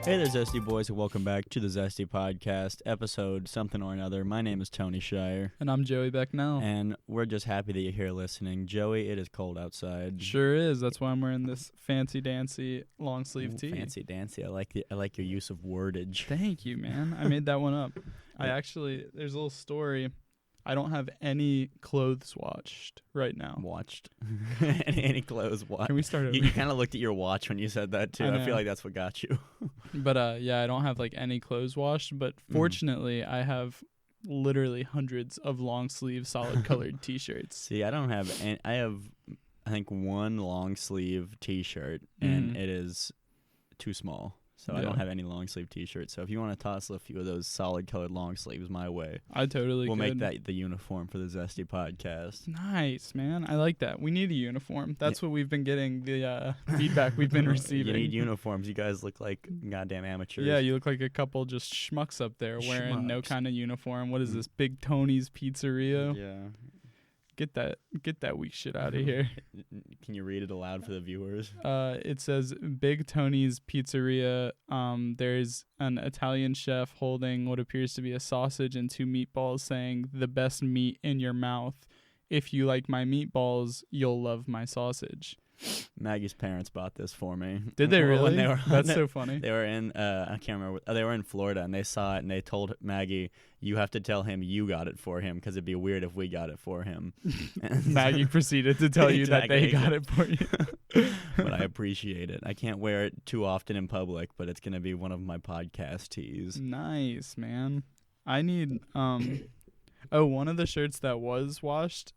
Hey there, Zesty Boys, and welcome back to the Zesty Podcast, episode something or another. My name is Tony Shire. And I'm Joey Becknell. And we're just happy that you're here listening. Joey, it is cold outside. Sure is. That's why I'm wearing this fancy-dancy long-sleeve tee. Fancy-dancy. I like your use of wordage. Thank you, man. I made that one up. There's a little story. I don't have any clothes washed right now. Watched. any clothes watched. Can we start over? You kind of looked at your watch when you said that, too. I feel like that's what got you. But, I don't have, any clothes washed. But fortunately, I have literally hundreds of long-sleeve, solid-colored T-shirts. See, I don't have any. I have, I think, one long-sleeve T-shirt, and it is too small. So I don't have any long sleeve T-shirts. So if you want to toss a few of those solid colored long sleeves my way, I totally we'll make that the uniform for the Zesty Podcast. Nice, man. I like that. We need a uniform. That's what we've been getting, the feedback we've been receiving. You need uniforms. You guys look like goddamn amateurs. Yeah, you look like a couple just schmucks up there wearing no kind of uniform. What is this, Big Tony's Pizzeria? Yeah. Get that weak shit out of here. Can you read it aloud for the viewers? It says Big Tony's Pizzeria. There's an Italian chef holding what appears to be a sausage and two meatballs, saying, "The best meat in your mouth. If you like my meatballs, you'll love my sausage." Maggie's parents bought this for me. Did they really? That's so funny. They were in, I can't remember. They were in Florida, and they saw it, and they told Maggie, "You have to tell him you got it for him, because it'd be weird if we got it for him." Maggie proceeded to tell you that they got it for you. But I appreciate it. I can't wear it too often in public, but it's going to be one of my podcast tees. Nice, man. I need, one of the shirts that was washed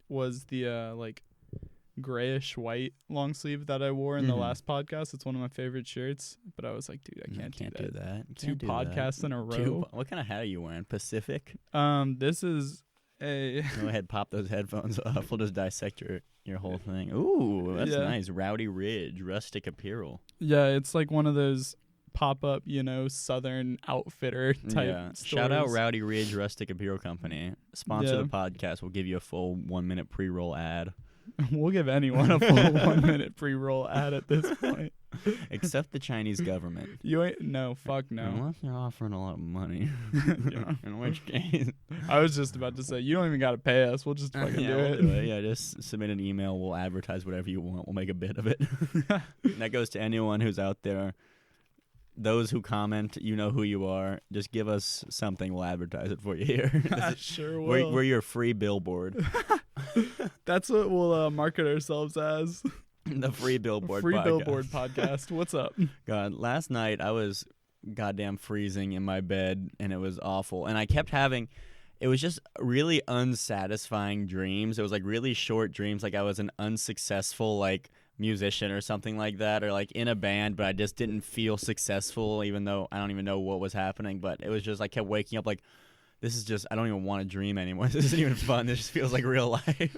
was the, grayish white long sleeve that I wore in the last podcast. It's one of my favorite shirts, but I was like, dude, I can't do that. Two podcasts in a row. What kind of hat are you wearing? Pacific? This is a go ahead, pop those headphones off. We'll just dissect your whole thing. Ooh, that's nice. Rowdy Ridge, rustic apparel. Yeah, it's like one of those pop-up, Southern outfitter type stores. Shout out Rowdy Ridge Rustic Apparel Company. Sponsor the podcast. We'll give you a full 1 minute pre-roll ad. We'll give anyone a full 1 minute pre-roll ad at this point. Except the Chinese government. Fuck no. Unless they're offering a lot of money. In which case. I was just about to say, you don't even got to pay us. We'll just fucking do it. Yeah, just submit an email. We'll advertise whatever you want. We'll make a bit of it. That goes to anyone who's out there. Those who comment, you know who you are. Just give us something. We'll advertise it for you here. I sure will. We're your free billboard. That's what we'll market ourselves as. The free billboard free podcast. Billboard podcast. What's up? God, last night I was goddamn freezing in my bed, and it was awful. And I kept having, it was just really unsatisfying dreams. It was like really short dreams, like I was an unsuccessful musician or something like that, or in a band, but I just didn't feel successful, even though I don't even know what was happening. But it was just, I kept waking up like, this is just, I don't even want to dream anymore. This isn't even fun. This just feels like real life.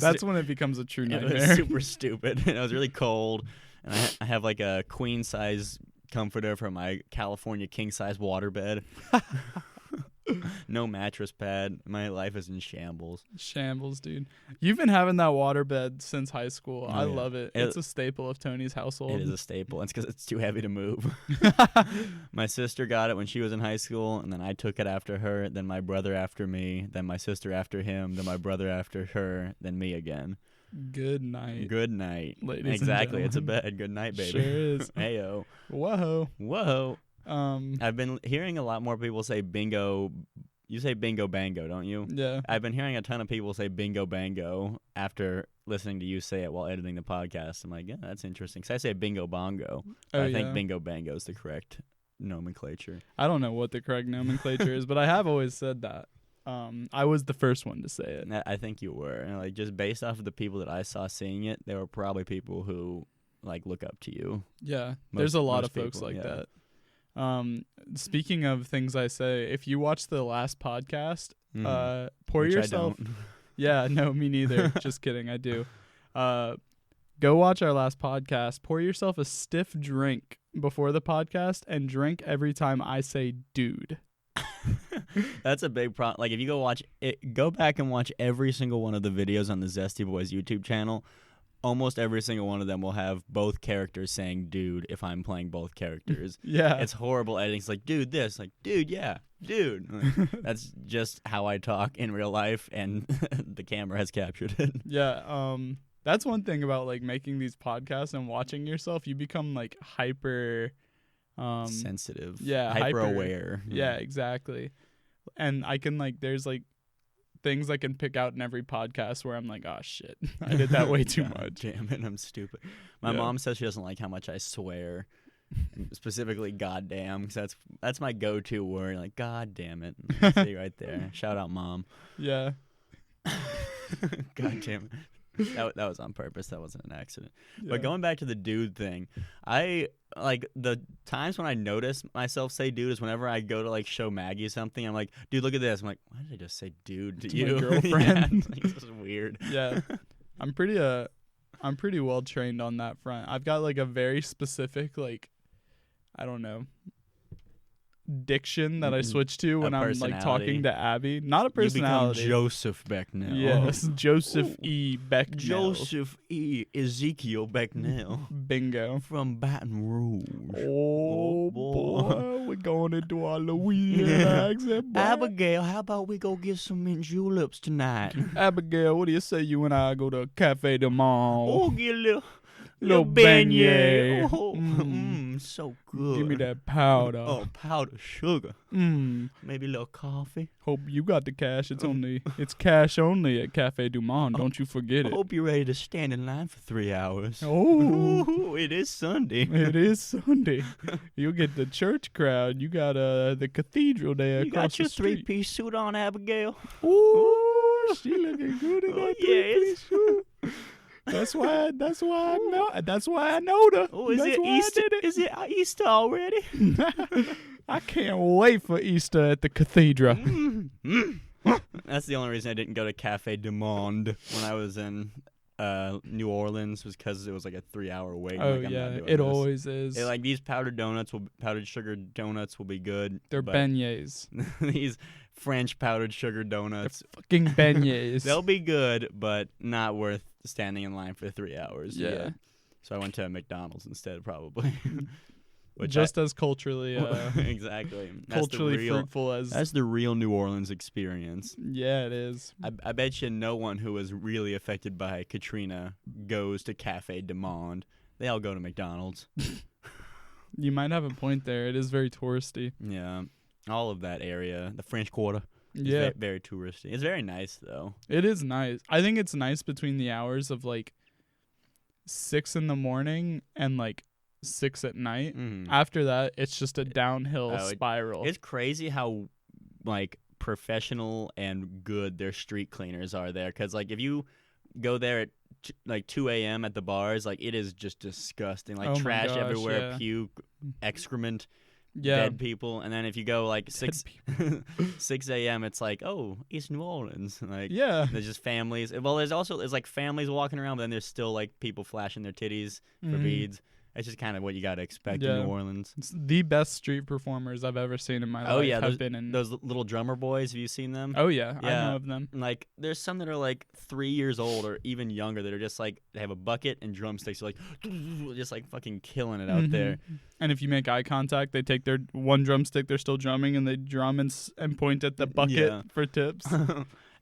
That's when it becomes a true nightmare. It was super stupid. And it was really cold. And I have a queen size comforter for my California king size waterbed. No mattress pad. My life is in shambles. Shambles, dude. You've been having that waterbed since high school. I love it. It's a staple of Tony's household. It is a staple. It's because it's too heavy to move. My sister got it when she was in high school, and then I took it after her, then my brother after me, then my sister after him, then my brother after her, then me again. Good night. Good night. Ladies exactly. and It's a bed. Good night, baby. Sure is. Heyo. Whoa. Whoa. I've been hearing a lot more people say bingo. You say bingo bango, don't you? Yeah. I've been hearing a ton of people say bingo bango after listening to you say it while editing the podcast. I'm like, yeah, that's interesting. Because I say bingo bongo. I think bingo bango is the correct nomenclature. I don't know what the correct nomenclature is, but I have always said that. I was the first one to say it. I think you were. And just based off of the people that I saw saying it, there were probably people who look up to you. Yeah. There's a lot of folks like that. Speaking of things I say, if you watch the last podcast, pour Which yourself. I don't. Yeah, no, me neither. Just kidding. I do. Go watch our last podcast. Pour yourself a stiff drink before the podcast and drink every time I say dude. That's a big problem. If you go back and watch every single one of the videos on the ZestyBoyz YouTube channel. almost every single one of them will have both characters saying dude if I'm playing both characters. Yeah. It's horrible editing. It's like, dude, this. Like, dude, yeah. Dude. Like, that's just how I talk in real life, and the camera has captured it. Yeah. That's one thing about like making these podcasts and watching yourself. You become like hyper sensitive. Yeah. Hyper aware. Yeah, exactly. And I can like, there's like things I can pick out in every podcast where I'm like, oh shit, I did that way too much. Damn it, I'm stupid. My mom says she doesn't like how much I swear, specifically "goddamn," because that's my go-to word. Like, God damn it, see right there. Shout out, Mom. Yeah. God damn it. That was on purpose. That wasn't an accident. Yeah. But going back to the dude thing, I like the times when I notice myself say dude is whenever I go to like show Maggie something. I'm like, dude, look at this. I'm like, why did I just say dude to you? My girlfriend. Like, this is weird. Yeah. I'm pretty well trained on that front. I've got like a very specific like, I don't know, diction that I switch to when I'm like talking to Abby. Not a personality. You become Joseph Becknell. Yes, Joseph E. Becknell. Joseph E. Ezekiel Becknell. Bingo. From Baton Rouge. Oh boy, we're going into our Louisiana accent, boy. Abigail, how about we go get some mint juleps tonight? Abigail, what do you say you and I go to Cafe de Monde? Oh, get a little beignet. Oh, so good. Give me that powder. Oh, powder sugar. Maybe a little coffee. Hope you got the cash. It's cash only at Cafe du Monde. Don't you forget it. Hope you're ready to stand in line for 3 hours. Oh, it is Sunday. It is Sunday. You'll get the church crowd. You got the cathedral there you across got your the street. 3-piece suit on, Abigail. Ooh, she looking good in that 3-piece suit. That's why I know her. Oh, is That's it why Easter? I did it. Is it Easter already? I can't wait for Easter at the cathedral. That's the only reason I didn't go to Cafe du Monde when I was in New Orleans, was because it was like a 3-hour wait. Oh, like, I'm yeah, not doing it this. always is. Like these powdered sugar donuts will be good. They're but beignets. these French powdered sugar donuts, They're fucking beignets. they'll be good, but not worth standing in line for 3 hours. Yeah. So I went to McDonald's instead, probably. Just as culturally exactly. Culturally fruitful as. That's the real New Orleans experience. Yeah, it is. I bet you no one who was really affected by Katrina goes to Cafe du Monde. They all go to McDonald's. You might have a point there. It is very touristy. Yeah. All of that area. The French Quarter. Yeah. Very touristy. It's very nice, though. It is nice. I think it's nice between the hours of like 6 a.m. and like 6 p.m. Mm-hmm. After that, it's just a downhill spiral. It's crazy how like professional and good their street cleaners are there. Because like if you go there at like 2 a.m. at the bars, like it is just disgusting. Like trash everywhere, puke, excrement. Dead people. And then if you go like 6 a.m., it's like, oh, East New Orleans. Like, there's just families. Well, there's like families walking around, but then there's still like people flashing their titties for beads. It's just kind of what you got to expect in New Orleans. It's the best street performers I've ever seen in my life. Oh, yeah. Have been in those little drummer boys. Have you seen them? Oh, yeah. I know of them. Like, there's some that are like 3 years old or even younger that are just like, they have a bucket and drumsticks. They're like, just like fucking killing it out there. And if you make eye contact, they take their one drumstick, they're still drumming, and they drum and point at the bucket for tips.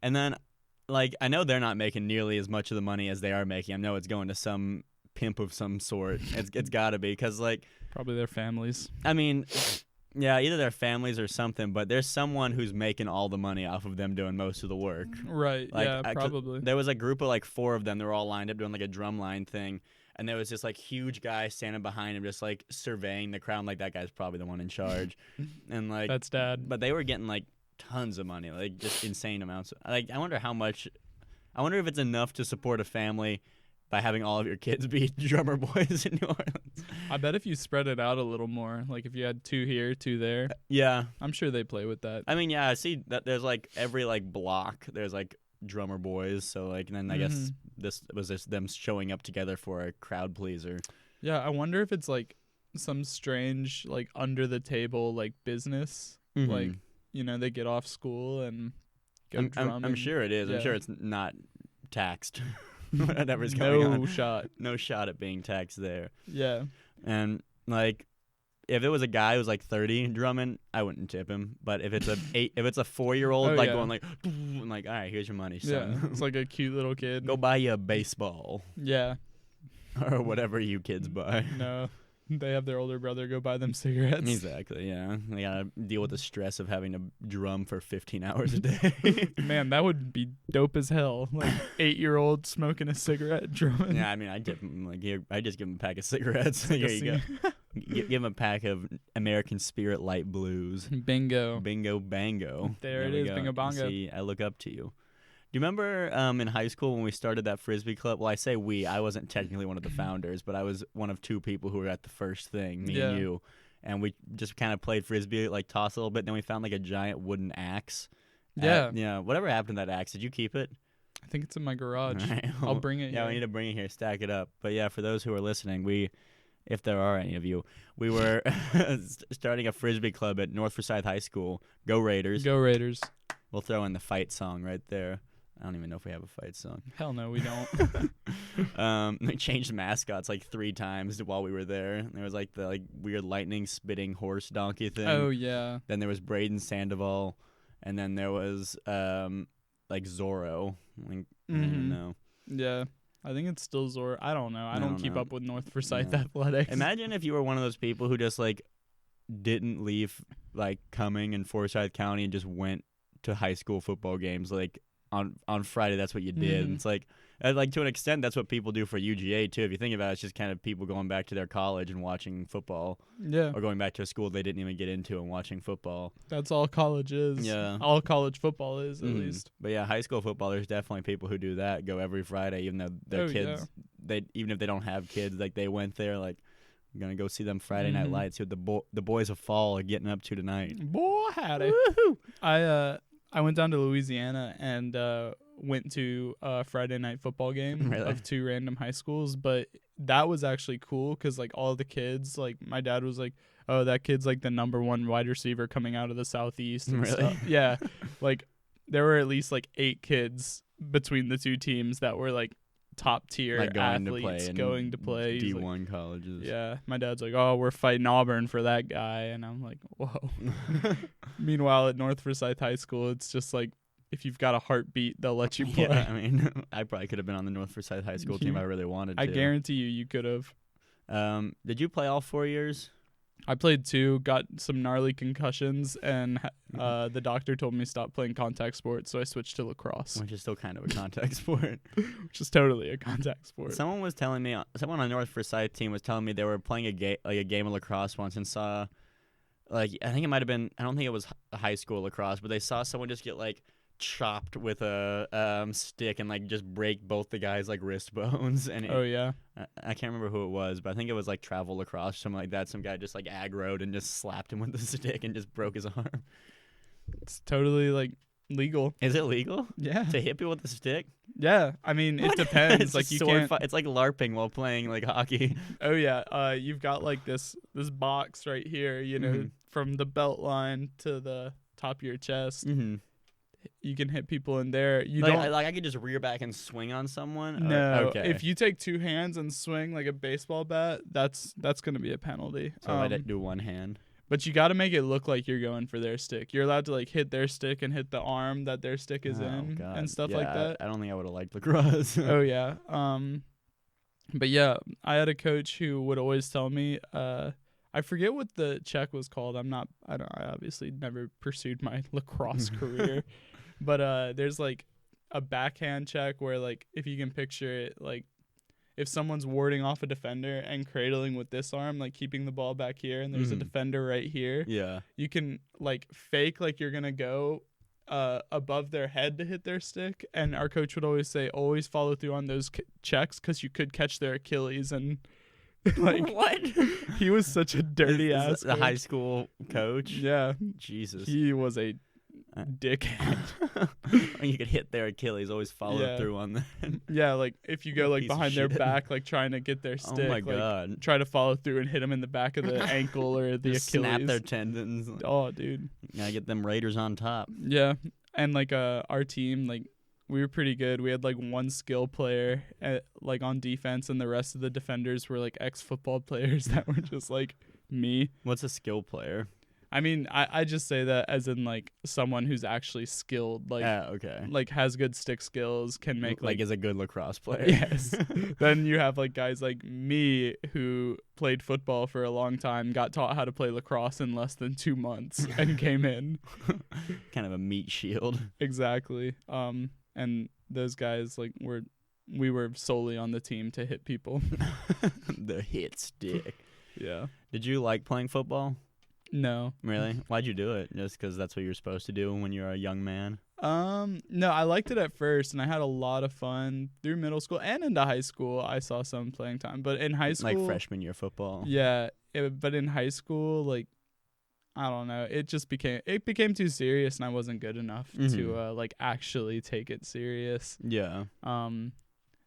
And then, like, I know they're not making nearly as much of the money as they are making. I know it's going to some pimp of some sort. It's got to be, because, like... Probably their families. I mean, yeah, either their families or something, but there's someone who's making all the money off of them doing most of the work. Right, like, yeah, probably. There was a group of, like, 4 of them. They were all lined up doing, like, a drum line thing. And there was this, like, huge guy standing behind him just, like, surveying the crowd. Like, that guy's probably the one in charge. And, like... That's dad. But they were getting, like, tons of money. Like, just insane amounts. Like, I wonder how much... I wonder if it's enough to support a family by having all of your kids be drummer boys in New Orleans. I bet if you spread it out a little more, like if you had 2 here, 2 there. Yeah. I'm sure they play with that. I mean, yeah, I see that there's, like, every, like, block, there's, like, drummer boys. So, like, and then I guess this was just them showing up together for a crowd pleaser. Yeah, I wonder if it's, like, some strange, like, under the table, like, business. Like, you know, they get off school and go drum. I'm sure it is. Yeah. I'm sure it's not taxed. whatever's going on. No shot. No shot at being taxed there. Yeah. And like, if it was a guy who's like 30 drumming, I wouldn't tip him. But if it's a 4-year-old Oh, like yeah. going like, I'm like, all right, here's your money, Yeah. son. It's like a cute little kid. Go buy you a baseball Yeah. or whatever you kids buy. No. They have their older brother go buy them cigarettes. Exactly, yeah. They gotta deal with the stress of having to drum for 15 hours a day. Man, that would be dope as hell. Like 8-year-old smoking a cigarette drumming. Yeah, I mean, I tip him like here. I just give him a pack of cigarettes. Here you go. Give him a pack of American Spirit Light Blues. Bingo. Bingo bango. There it we is, go. bingo bongo. See, I look up to you. Do you remember in high school when we started that Frisbee club? Well, I say we. I wasn't technically one of the founders, but I was one of 2 people who were at the first thing, me and you. And we just kind of played Frisbee, like toss a little bit. And then we found like a giant wooden axe. Yeah. Yeah. Whatever happened to that axe? Did you keep it? I think it's in my garage. Right. I'll bring it. Yeah, we need to bring it here, stack it up. But yeah, for those who are listening, if there are any of you, we were starting a Frisbee club at North Forsyth High School. Go Raiders. Go Raiders. We'll throw in the fight song right there. I don't even know if we have a fight song. Hell no, we don't. They changed mascots like 3 times while we were there. There was like the weird lightning spitting horse donkey thing. Oh yeah. Then there was Braden Sandoval, and then there was like Zorro. Like, I don't even know. Yeah. I think it's still Zor. I don't know. I don't keep know. up with North Forsyth Yeah. athletics. Imagine if you were one of those people who just like didn't leave like Cumming and Forsyth County and just went to high school football games like on Friday. That's what you did. And it's like to an extent that's what people do for UGA too. If you think about it, it's just kind of people going back to their college and watching football. Yeah. Or going back to a school they didn't even get into and watching football. That's all college is. Yeah. All college football is at least. But yeah, high school football, there's definitely people who do that, go every Friday, even though their kids, even if they don't have kids, like they went there, like, I'm going to go see them Friday Night Lights, see what the boys of fall are getting up to tonight. Boy, howdy. I went down to Louisiana and went to a Friday night football game of 2 random high schools, but that was actually cool because like all the kids, like my dad was like, oh, that kid's like the #1 wide receiver coming out of the Southeast and stuff. Yeah. Like there were at least like 8 kids between the 2 teams that were like top tier like athletes going to play D1 like, colleges. Yeah. My dad's like, oh, we're fighting Auburn for that guy. And I'm like, whoa. Meanwhile, at North Forsyth High School, it's just like, if you've got a heartbeat, they'll let you play. Yeah, I mean, I probably could have been on the North Forsyth High School team if I really wanted to. I guarantee you could have. Did you play all 4 years? I played 2, got some gnarly concussions, and the doctor told me stop playing contact sports, so I switched to lacrosse. Which is still kind of a contact sport. Which is totally a contact sport. Someone was telling me, someone on the North Forsyth team was telling me they were playing a game of lacrosse once and saw, like, I think it might have been, I don't think it was high school lacrosse, but they saw someone just get, like, chopped with a stick and like just break both the guys like wrist bones. And I can't remember who it was, but I think it was like travel lacrosse or something like that. Some guy just like aggroed and just slapped him with the stick and just broke his arm. It's totally like legal. Is it legal? Yeah. To hit people with a stick? Yeah. I mean, it depends. It's like you can't. can't. It's like LARPing while playing like hockey. Oh yeah. You've got like this box right here. You know, from the belt line to the top of your chest. Mm-hmm. You can hit people in there. You like, don't I could just rear back and swing on someone. No, okay. If you take 2 hands and swing like a baseball bat, that's gonna be a penalty. So I do one hand. But you got to make it look like you're going for their stick. You're allowed to like hit their stick and hit the arm that their stick is in and stuff like that. I don't think I would have liked lacrosse. Oh yeah. But yeah, I had a coach who would always tell me. I forget what the check was called. I obviously never pursued my lacrosse career. But there's like a backhand check where like if you can picture it, like if someone's warding off a defender and cradling with this arm, like keeping the ball back here and there's a defender right here. Yeah. You can like fake like you're going to go above their head to hit their stick. And our coach would always say, always follow through on those checks because you could catch their Achilles. And like what? He was such a dirty ass. A high school coach. Yeah. Jesus. He was a dickhead. You could hit their Achilles. Always follow through on that. Yeah, like if you go like Piece behind of their shit. back, like trying to get their stick. Oh my god! Try to follow through and hit them in the back of the ankle or the Just Achilles. Snap their tendons. Oh, dude. Gotta get them Raiders on top. Yeah, and like our team, like we were pretty good. We had like one skill player like on defense, and the rest of the defenders were like ex-football players that were just like me. What's a skill player? I mean, I just say that as in like someone who's actually skilled, like Okay. like has good stick skills, can make like is a good lacrosse player. Yes. Then you have like guys like me who played football for a long time, got taught how to play lacrosse in less than 2 months, and came in. Kind of a meat shield. Exactly. And those guys like we were solely on the team to hit people. The hit stick. Yeah. Did you like playing football? No. Really? Why'd you do it? Just because that's what you're supposed to do when you're a young man? No, I liked it at first, and I had a lot of fun through middle school and into high school. I saw some playing time, but in high school, Like freshman year football? Yeah, but in high school, like, I don't know, it became too serious, and I wasn't good enough to like actually take it serious. Yeah.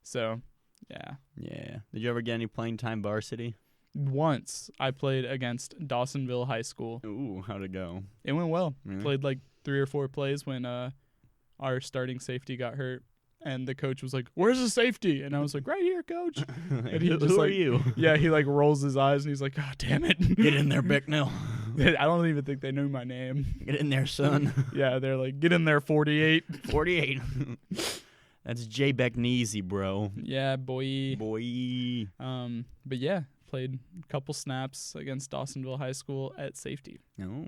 So, yeah. Yeah. Did you ever get any playing time varsity? Once I played against Dawsonville High School. Ooh, how'd it go? It went well. Really? Played like 3 or 4 plays when our starting safety got hurt, and the coach was like, "Where's the safety?" And I was like, "Right here, coach." And he just Who are like, you? Yeah, he like rolls his eyes and he's like, "God damn it, Get in there, Bicknell. I don't even think they knew my name. Get in there, son. Yeah, they're like, "Get in there, 48." 48. That's Jay Beckneasy, bro. Yeah, boy. Boy. But yeah, played a couple snaps against Dawsonville High School at safety. No.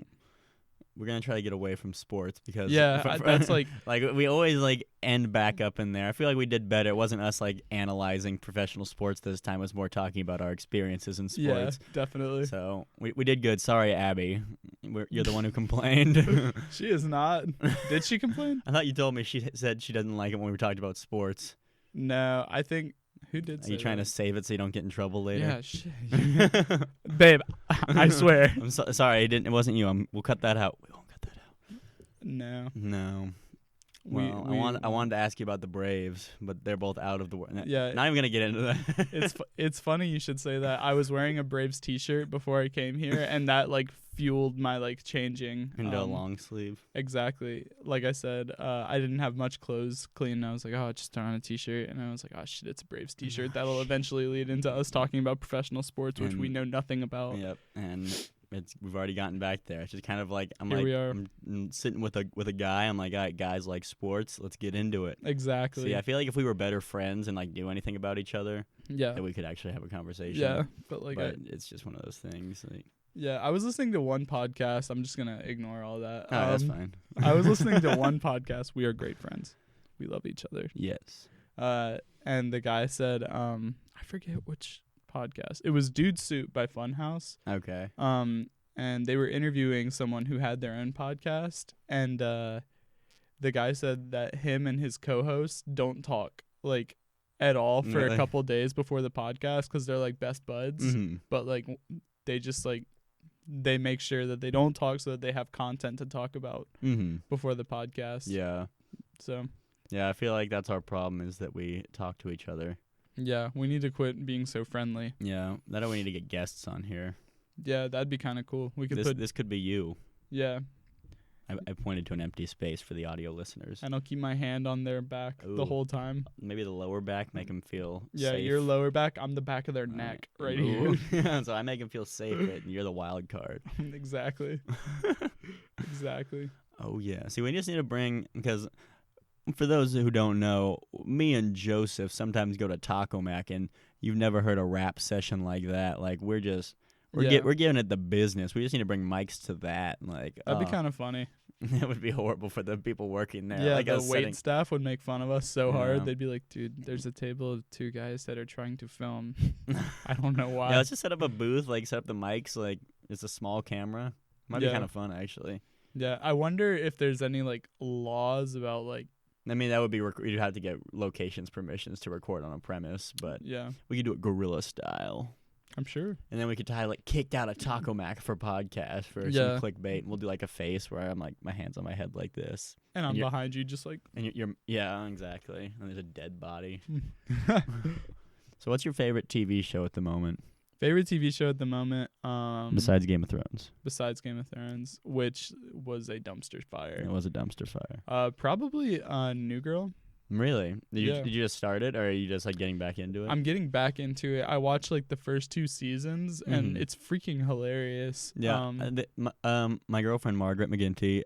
We're going to try to get away from sports because That's like like we always like end back up in there. I feel like we did better. It wasn't us like analyzing professional sports this time. It was more talking about our experiences in sports. Yeah, definitely. So we did good. Sorry, Abby. You're the one who complained. She is not. Did she complain? I thought you told me she said she doesn't like it when we talked about sports. No, I think who did. Are you trying to save it so you don't get in trouble later? Yeah, shit. Babe, I swear. I'm sorry. It wasn't you. We'll cut that out. We won't cut that out. No. Well, I wanted to ask you about the Braves, but they're both out of the world. Yeah. Not even gonna get into that. It's funny you should say that. I was wearing a Braves t-shirt before I came here, and that like fueled my like changing into a long sleeve. Exactly. Like I said, I didn't have much clothes clean. And I was like, oh, just throw on a t-shirt, and I was like, oh shit, it's a Braves t-shirt. That'll eventually lead into us talking about professional sports, which we know nothing about. Yep, and we've already gotten back there. It's just kind of like I'm sitting with a guy. I'm like, all right, guys like sports. Let's get into it. Exactly. See, I feel like if we were better friends and like knew anything about each other, yeah, that we could actually have a conversation. Yeah, but it's just one of those things. Like, yeah, I was listening to one podcast. I'm just gonna ignore all that. Oh, that's fine. I was listening to one podcast. We are great friends. We love each other. Yes. And the guy said, I forget which podcast. It was Dude Soup by Funhouse. Okay. And they were interviewing someone who had their own podcast, and the guy said that him and his co-host don't talk like at all for a couple days before the podcast because they're like best buds. Mm-hmm. But like they just like they make sure that they don't talk so that they have content to talk about before the podcast. Yeah. So. Yeah, I feel like that's our problem is that we talk to each other. Yeah, we need to quit being so friendly. Yeah, that's why we need to get guests on here. Yeah, that'd be kind of cool. We could this could be you. Yeah. I pointed to an empty space for the audio listeners. And I'll keep my hand on their back the whole time. Maybe the lower back, make them feel safe. Yeah, your lower back, I'm the back of their neck right here. So I make them feel safe, and you're the wild card. Exactly. Exactly. Oh, yeah. See, we just need to bring, because for those who don't know, me and Joseph sometimes go to Taco Mac, and you've never heard a rap session like that. Like, we're giving it the business. We just need to bring mics to that. Like, that'd be kind of funny. It would be horrible for the people working there. Yeah, like the wait staff would make fun of us so hard. They'd be like, dude, there's a table of 2 guys that are trying to film. I don't know why. Yeah, let's just set up a booth, like set up the mics, like it's a small camera. Might be kind of fun, actually. Yeah, I wonder if there's any like laws about like. I mean, that would be you'd have to get locations permissions to record on a premise, but we could do it guerrilla style. I'm sure. And then we could tie like kicked out of Taco Mac for podcast for some clickbait. And we'll do like a face where I'm like my hands on my head like this. And I'm behind you just like. And you're exactly. And there's a dead body. So what's your favorite TV show at the moment? Favorite TV show at the moment? Besides Game of Thrones. Besides Game of Thrones, which was a dumpster fire. It was a dumpster fire. Probably New Girl. Really? Yeah. Did you just start it, or are you just like getting back into it? I'm getting back into it. I watched like the first 2 seasons, and it's freaking hilarious. Yeah. My girlfriend Margaret McGinty,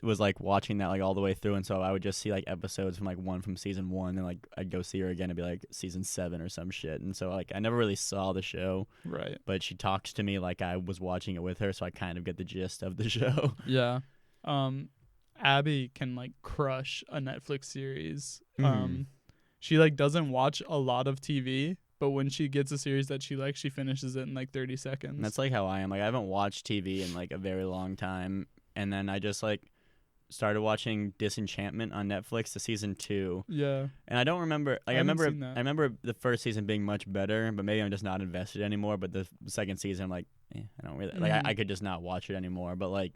was like watching that like all the way through, and so I would just see like episodes from like one from season 1, and like I'd go see her again and be like season 7 or some shit, and so like I never really saw the show, Right. but she talks to me like I was watching it with her, so I kind of get the gist of the show. Yeah. Abby can like crush a Netflix series. She like doesn't watch a lot of TV, but when she gets a series that she likes, she finishes it in like 30 seconds. And that's like how I am. Like I haven't watched TV in like a very long time, and then I just like started watching Disenchantment on Netflix, the season 2. Yeah. And I don't remember. Like I haven't seen that. remember the first season being much better, but maybe I'm just not invested anymore. But the second season, I'm like, I don't really like. I could just not watch it anymore. But like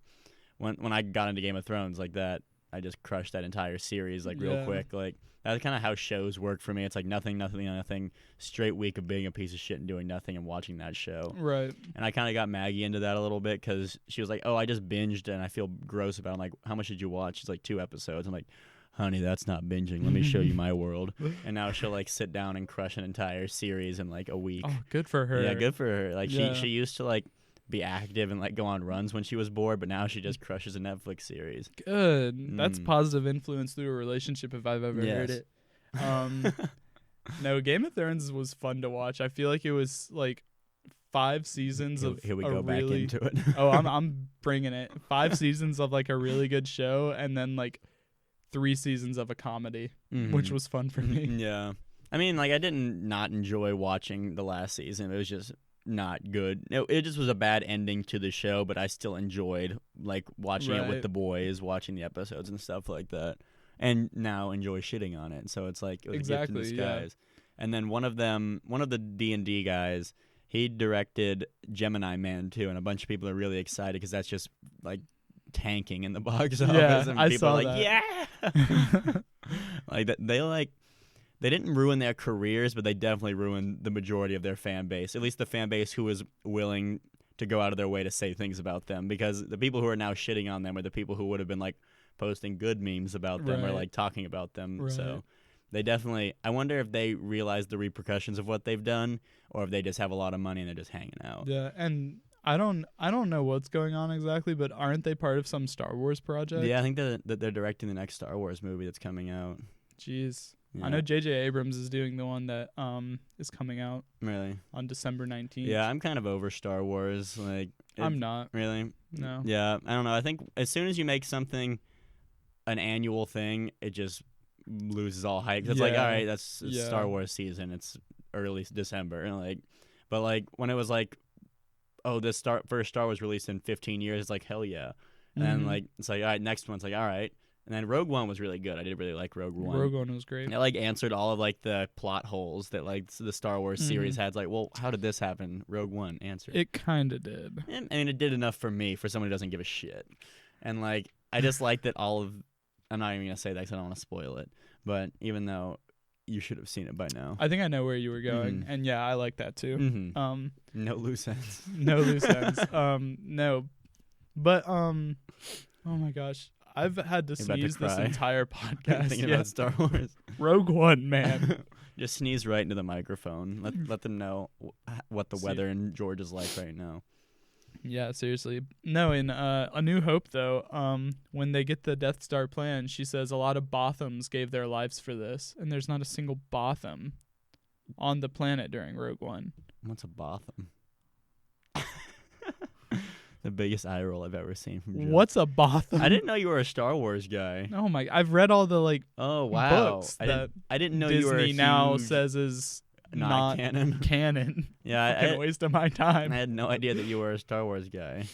when I got into Game of Thrones like that, I just crushed that entire series like real quick. Like that's kind of how shows work for me. It's like nothing, straight week of being a piece of shit and doing nothing and watching that show. Right. And I kind of got Maggie into that a little bit because she was like, "Oh, I just binged and I feel gross about it." I'm like, "How much did you watch?" She's like, 2 episodes. I'm like, "Honey, that's not binging. Let me show you my world." And now she'll like sit down and crush an entire series in like a week. Oh, good for her. Yeah, good for her. Like she used to like be active and like go on runs when she was bored, but now she just crushes a Netflix series. Good. That's positive influence through a relationship if I've ever heard it. No, Game of Thrones was fun to watch. I feel like it was like 5 seasons of here we go back into it. Oh, I'm bringing it. 5 seasons of like a really good show, and then like 3 seasons of a comedy, which was fun for me. Yeah. I mean, like I didn't not enjoy watching the last season. It was just not good. It just was a bad ending to the show, but I still enjoyed like watching it with the boys, watching the episodes and stuff like that, and now enjoy shitting on it. So it's like it was a gift in disguise. And then one of the D&D guys, he directed Gemini Man too, and a bunch of people are really excited because that's just like tanking in the box office. Yeah, and I people saw are like, that. yeah. Like that, they didn't ruin their careers, but they definitely ruined the majority of their fan base, at least the fan base who was willing to go out of their way to say things about them, because the people who are now shitting on them are the people who would have been like posting good memes about them or like talking about them. Right. So they definitely, I wonder if they realize the repercussions of what they've done, or if they just have a lot of money and they're just hanging out. Yeah, and I don't know what's going on exactly, but aren't they part of some Star Wars project? Yeah, I think that they're directing the next Star Wars movie that's coming out. Jeez. Yeah. I know J.J. Abrams is doing the one that is coming out Really on December 19th. Yeah, I'm kind of over Star Wars. Like I'm not. Really. No. Yeah, I don't know. I think as soon as you make something an annual thing, it just loses all hype. It's like, all right, it's Star Wars season. It's early December, and but when it was like, oh, this first Star Wars released in 15 years, it's like hell yeah. And then it's like, all right, next one's like, all right. And then Rogue One was really good. I did really like Rogue One. Rogue One was great. It answered all of the plot holes that the Star Wars series had. It's like, well, how did this happen? Rogue One answered. It kind of did. I mean, it did enough for me, for someone who doesn't give a shit. And I just like that all of. I'm not even gonna say that because I don't want to spoil it. But even though you should have seen it by now, I think I know where you were going, and yeah, I like that too. No loose ends. No loose ends. No, but oh my gosh. I've had to sneeze this entire podcast. Thinking about Star Wars. Rogue One, man. Just sneeze right into the microphone. Let them know what the weather in Georgia's like right now. Yeah, seriously. No, in A New Hope, though, when they get the Death Star plan, she says a lot of Bothams gave their lives for this, and there's not a single Botham on the planet during Rogue One. What's a Botham? The biggest eye roll I've ever seen from Joe. What's a Botham? I didn't know you were a Star Wars guy. Oh my! I've read all the oh wow books that I didn't know Disney you were a now huge, says is not canon. Canon. Yeah, Fucking waste of my time. I had no idea that you were a Star Wars guy.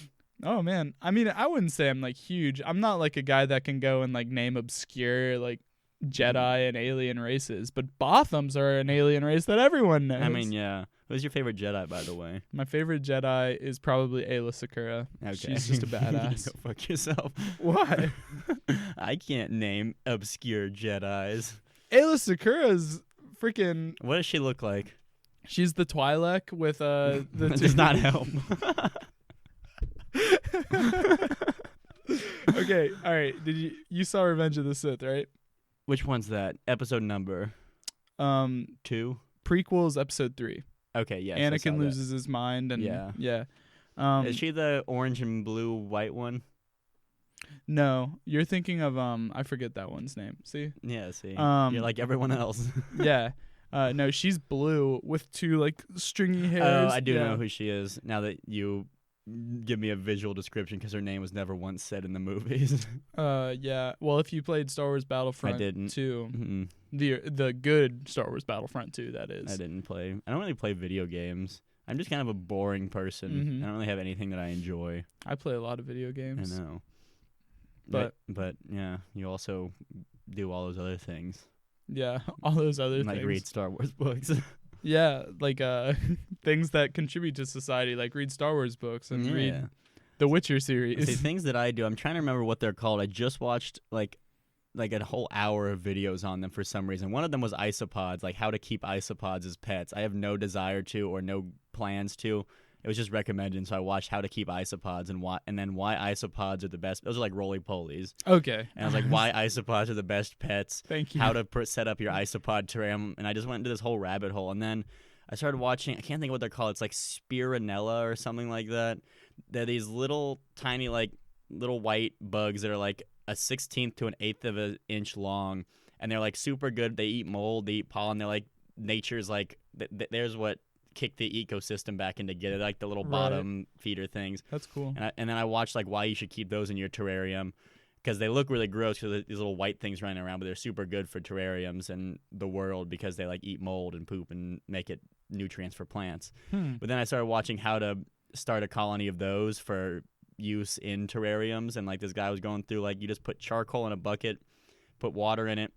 Oh man, I mean, I wouldn't say I'm huge. I'm not a guy that can go and name obscure Jedi and alien races, but Bothams are an alien race that everyone knows. I mean, yeah. Who's your favorite Jedi, by the way? My favorite Jedi is probably Ayla Secura. Okay. She's just a badass. Go fuck yourself. Why? I can't name obscure Jedis. Ayla Secura's freaking... What does she look like? She's the Twi'lek with the... That does not help. Okay, all right. You saw Revenge of the Sith, right? Which one's that? Episode number 2? Prequels episode 3. Okay, yes. Anakin loses his mind, and yeah. Is she the orange and blue white one? No, you're thinking of I forget that one's name. See? Yeah, see. You're like everyone else. Yeah. No, she's blue with 2 like stringy hairs. Oh, I do know who she is now that you give me a visual description, because her name was never once said in the movies. Yeah. Well, if you played Star Wars Battlefront I didn't. 2, Mm-mm. the good Star Wars Battlefront 2, that is. I didn't play. I don't really play video games. I'm just kind of a boring person. Mhm. I don't really have anything that I enjoy. I play a lot of video games. I know. But yeah, you also do all those other things. yeah, all those other Like things. read Star Wars books. Yeah, like things that contribute to society, like read Star Wars books and read the Witcher series. See, things that I do, I'm trying to remember what they're called. I just watched like a whole hour of videos on them for some reason. One of them was isopods, like how to keep isopods as pets. I have no desire to or no plans to. It was just recommended, so I watched how to keep isopods and then why isopods are the best. Those are like roly-polies. Okay. And I was like, why isopods are the best pets. Thank you. How to set up your isopod terrarium. And I just went into this whole rabbit hole. And then I started watching, I can't think of what they're called. It's like spironella or something like that. They're these little tiny, like, little white bugs that are like a 16th to an 1/8 of an inch long. And they're like super good. They eat mold, they eat pollen. They're like, nature's like, there's what kick the ecosystem back into gear, like the little bottom feeder things. That's cool. And then I watched like why you should keep those in your terrarium, because they look really gross because these little white things running around, but they're super good for terrariums and the world because they like eat mold and poop and make it nutrients for plants. But then I started watching how to start a colony of those for use in terrariums, and like this guy was going through, like, you just put charcoal in a bucket, put water in it,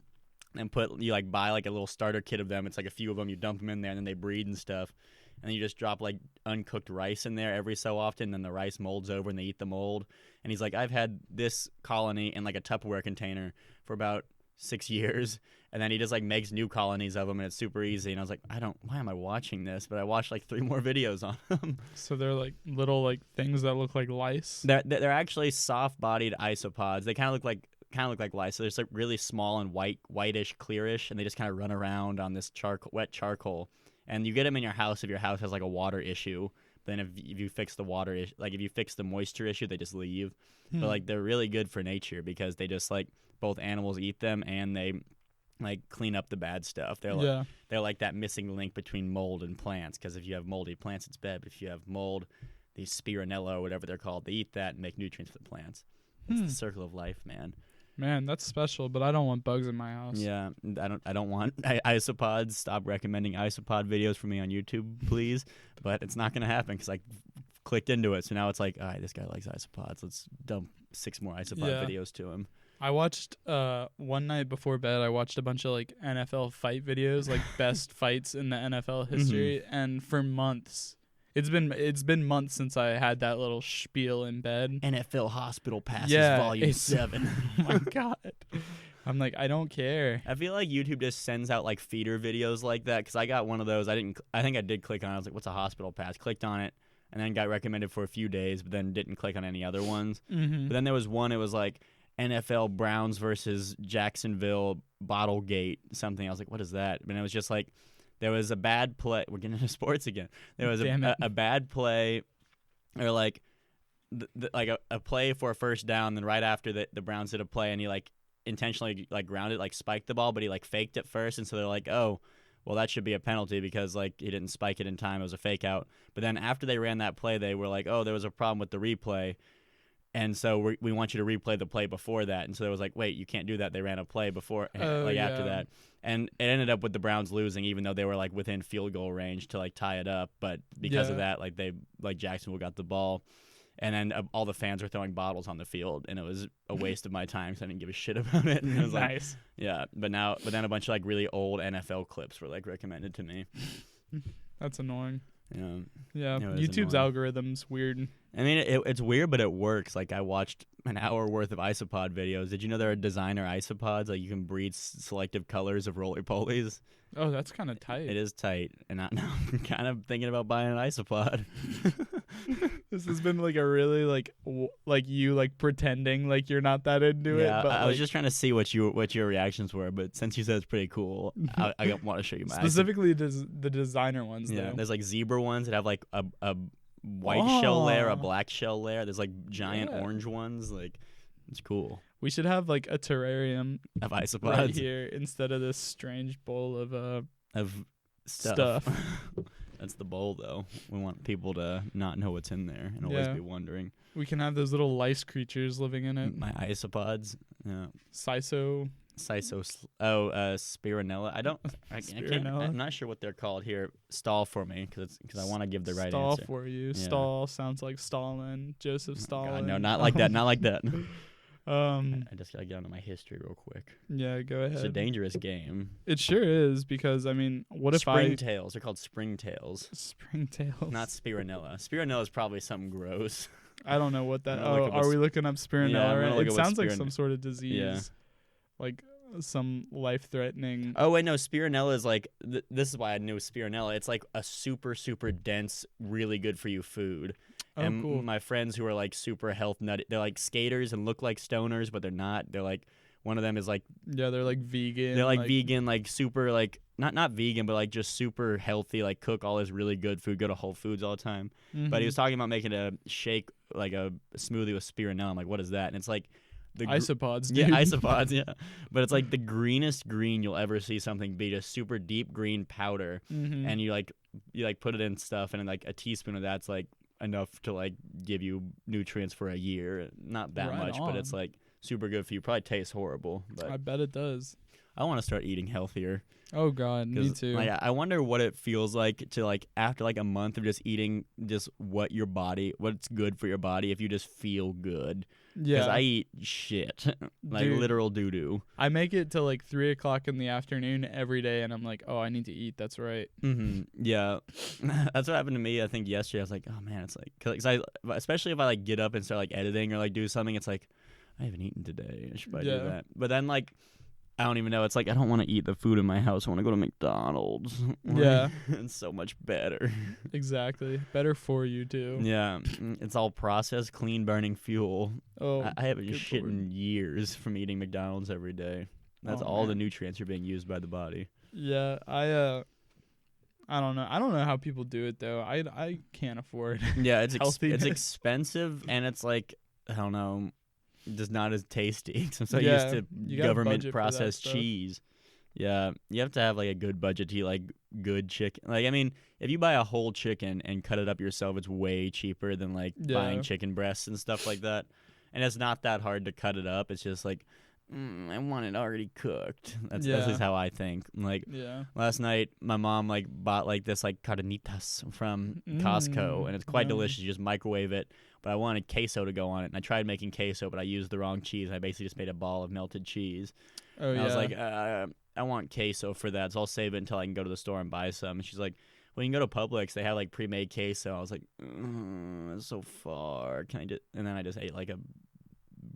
and you like buy like a little starter kit of them. It's like a few of them, you dump them in there, and then they breed and stuff. And then you just drop like uncooked rice in there every so often, and then the rice molds over and they eat the mold. And he's like, I've had this colony in like a Tupperware container for about 6 years. And then he just like makes new colonies of them, and it's super easy. And I was like, why am I watching this? But I watched like 3 more videos on them. So they're like little like things that look like lice. They're actually soft-bodied isopods. They kind of look like lice. So they're just like really small and whitish, clearish, and they just kind of run around on this wet charcoal. And you get them in your house if your house has like a water issue. Then if you fix the water issue, like if you fix the moisture issue, they just leave. But like they're really good for nature because they just like both animals eat them and they like clean up the bad stuff. They're like that missing link between mold and plants, because if you have moldy plants, it's bad. But if you have mold, these spironella or whatever they're called, they eat that and make nutrients for the plants. It's the circle of life, man. Man, that's special, but I don't want bugs in my house. Yeah, I don't want isopods. Stop recommending isopod videos for me on YouTube, please. But it's not going to happen because I clicked into it. So now it's like, all right, this guy likes isopods. Let's dump 6 more isopod videos to him. I watched one night before bed, I watched a bunch of like NFL fight videos, like best fights in the NFL history. And for months, it's been months since I had that little spiel in bed. NFL Hospital Passes Yeah, Volume 7. Oh my God. I'm like, I don't care. I feel like YouTube just sends out like feeder videos like that, because I got one of those. I think I did click on it. I was like, what's a hospital pass? Clicked on it and then got recommended for a few days, but then didn't click on any other ones. But then there was one, it was like NFL Browns versus Jacksonville Bottlegate something. I was like, what is that? And it was just like, there was a bad play. We're getting into sports again. There was a bad play, or like a play for a first down. Then right after the Browns did a play, and he like intentionally like grounded, like spiked the ball, but he like faked it first. And so they're like, oh, well, that should be a penalty because like he didn't spike it in time. It was a fake out. But then after they ran that play, they were like, oh, there was a problem with the replay. And so we want you to replay the play before that. And so it was like, wait, you can't do that. They ran a play before, after that. And it ended up with the Browns losing, even though they were like within field goal range to like tie it up. But because of that, like Jacksonville got the ball. And then all the fans were throwing bottles on the field, and it was a waste of my time, so I didn't give a shit about it. And it was Nice. Like, but then a bunch of like really old NFL clips were like recommended to me. That's annoying. Yeah, YouTube's algorithm's weird. I mean, it's weird, but it works. Like, I watched an hour worth of isopod videos. Did you know there are designer isopods? Like, you can breed selective colors of roly-polies. Oh, that's kind of tight. It is tight, and now I'm kind of thinking about buying an isopod. This has been like a really like you like pretending like you're not that into it. But I was just trying to see what your reactions were, but since you said it's pretty cool, I want to show you my specifically the designer ones. Yeah, though. there's like zebra ones that have like a white shell layer, a black shell layer. There's like giant orange ones. Like, it's cool. We should have like a terrarium of isopods right here instead of this strange bowl of stuff. That's the bowl, though. We want people to not know what's in there and always be wondering. We can have those little lice creatures living in it. My isopods. Yeah. Spironella. I'm not sure what they're called here. Stall for me, because I want to give the right answer. Stall for you. Yeah. Stall sounds like Stalin. Joseph Stalin. God, no, not like that. Not like that. I just gotta get onto my history real quick. Yeah, go ahead. It's a dangerous game. It sure is, because I mean, what if Springtails? They're called springtails. Springtails. Not Spironella. Spironella is probably something gross. I don't know what that. Are we looking up Spironella? Yeah, right? It sounds like some sort of disease. Yeah. Like some life-threatening. Oh wait, no. Spironella is like this is why I knew Spironella. It's like a super dense, really good for you food. And cool. My friends who are like super health nutty, they're like skaters and look like stoners, but they're not. They're like, one of them is like, yeah, they're like vegan. They're like vegan, like super like not vegan, but like just super healthy. Like cook all this really good food, go to Whole Foods all the time. Mm-hmm. But he was talking about making a shake, like a smoothie with Spironella. I'm like, what is that? And it's like the isopods. Dude. Yeah, isopods. Yeah, but it's like the greenest green you'll ever see something be. Just super deep green powder, and you put it in stuff, and like a teaspoon of that's like enough to like give you nutrients for a year. Not that much, but it's like super good for you. Probably tastes horrible, but I bet it does. I want to start eating healthier. Oh God, me too. Like, I wonder what it feels like to like after like a month of just eating just what's good for your body if you just feel good. Yeah, because I eat shit, like Dude, literal doo doo. I make it to like 3:00 in the afternoon every day, and I'm like, oh, I need to eat. That's right. Mm-hmm. Yeah, that's what happened to me. I think yesterday I was like, oh man, it's like, cause especially if I like get up and start like editing or like do something, it's like I haven't eaten today. I should probably do that. But then like, I don't even know. It's like I don't want to eat the food in my house. I want to go to McDonald's. Yeah. It's so much better. Exactly. Better for you, too. Yeah. It's all processed, clean-burning fuel. Oh, I haven't shit in years from eating McDonald's every day. That's all the nutrients are being used by the body. Yeah. I don't know. I don't know how people do it, though. I can't afford Yeah, it's expensive, and it's like, I don't know, just not as tasty. I'm so used to government processed cheese. Yeah, you have to have like a good budget to eat like good chicken. Like, I mean, if you buy a whole chicken and cut it up yourself, it's way cheaper than like buying chicken breasts and stuff like that. And it's not that hard to cut it up. It's just like, I want it already cooked. That's just how I think. Like last night, my mom like bought like this like carnitas from Costco, and it's quite delicious. You just microwave it. But I wanted queso to go on it, and I tried making queso, but I used the wrong cheese. I basically just made a ball of melted cheese. Oh, and I was like, I want queso for that, so I'll save it until I can go to the store and buy some. And she's like, well, you can go to Publix. They have like pre-made queso. I was like, that's so far. Can I just? And then I just ate like a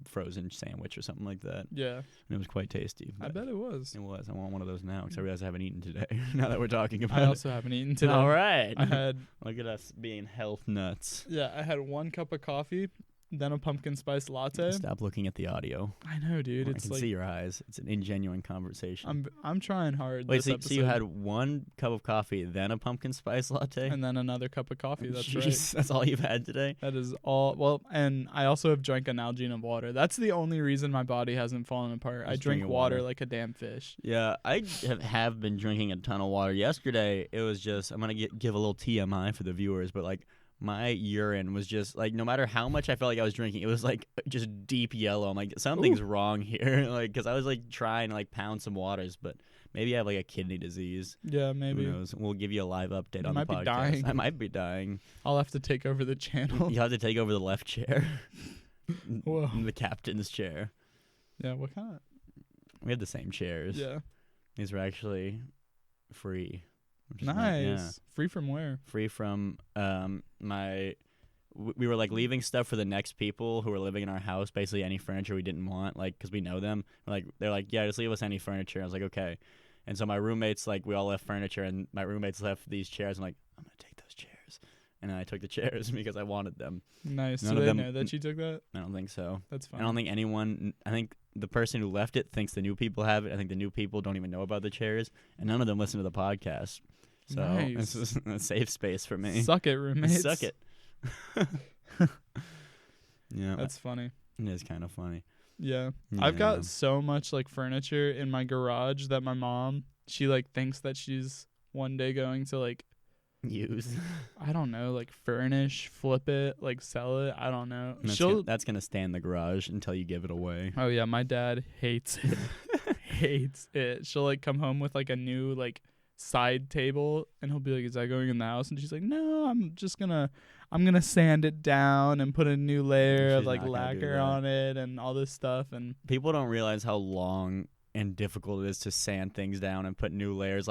frozen sandwich or something like that. Yeah. And it was quite tasty. I bet it was. It was. I want one of those now because I realize I haven't eaten today. Now that we're talking about it. I also haven't eaten today. All right. I had. Look at us being health nuts. Yeah, I had 1 cup of coffee, then a pumpkin spice latte. Stop looking at the audio. I know, dude. I can see your eyes. It's an ingenuine conversation. I'm trying hard. Wait, so you had 1 cup of coffee, then a pumpkin spice latte, and then another cup of coffee. That's right. That's all you've had today. That is all. Well, and I also have drank a Nalgene of water. That's the only reason my body hasn't fallen apart. I drink water like a damn fish. Yeah, I have been drinking a ton of water. Yesterday, it was just. I'm gonna give a little TMI for the viewers, but like. My urine was just like, no matter how much I felt like I was drinking, it was like just deep yellow. I'm like, something's wrong here. Like, because I was like trying to like pound some waters, but maybe I have like a kidney disease. Yeah, maybe. Who knows? We'll give you a live update on the podcast. Be dying. I might be dying. I'll have to take over the channel. You'll have to take over the left chair. Whoa. The captain's chair. Yeah, what kind of? We have the same chairs. Yeah. These were actually free. Nice. Free from where? Free from we were like leaving stuff for the next people who were living in our house, basically any furniture we didn't want, like because we know them. They're like, yeah, just leave us any furniture. I was like, okay. And so my roommates, like, we all left furniture, and my roommates left these chairs. I'm like, I'm gonna take those chairs. and I took the chairs because I wanted them. Nice. None Do of they them- know that you took that? I don't think so. That's fine. I don't think anyone. I think the person who left it thinks the new people have it. I think the new people don't even know about the chairs, and none of them listen to the podcast. So Nice. this is a safe space for me. Suck it, roommates. Suck it. Yeah, That's funny. it is kind of funny. Yeah. I've got so much like furniture in my garage that my mom, she like thinks that she's one day going to like use. I don't know, like furnish, flip it, like sell it. I don't know. That's gonna stay in the garage until you give it away. Oh yeah, my dad hates it. Hates it. She'll like come home with like a new like side table and he'll be like, "Is that going in the house?" And she's like, "No, I'm gonna sand it down and put a new layer of She's like not gonna do lacquer that. on it and all this stuff." And People don't realize how long and difficult it is to sand things down and put new layers.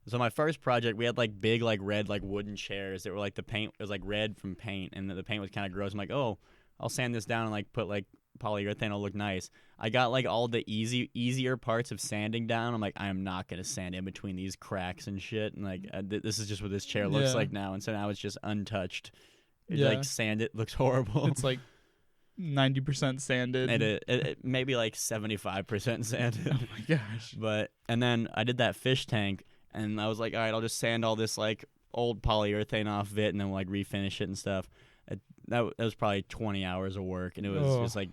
So my first project, we had like big like red like wooden chairs that were like the paint was like red from paint, and the paint was kind of gross. I'm like, oh, I'll sand this down and like put like polyurethane. It'll look nice. I got like all the easier parts of sanding down. I'm like, I am not gonna sand in between these cracks and shit. And like this is just what this chair looks Yeah. like now. And so now it's just untouched. Yeah. Like sand it looks horrible. it's like 90% sanded. And it maybe like 75% sanded. Oh my gosh. And then I did that fish tank, and I was like, all right, I'll just sand all this like old polyurethane off of it, and then like refinish it and stuff. That was probably 20 hours of work, and it was just like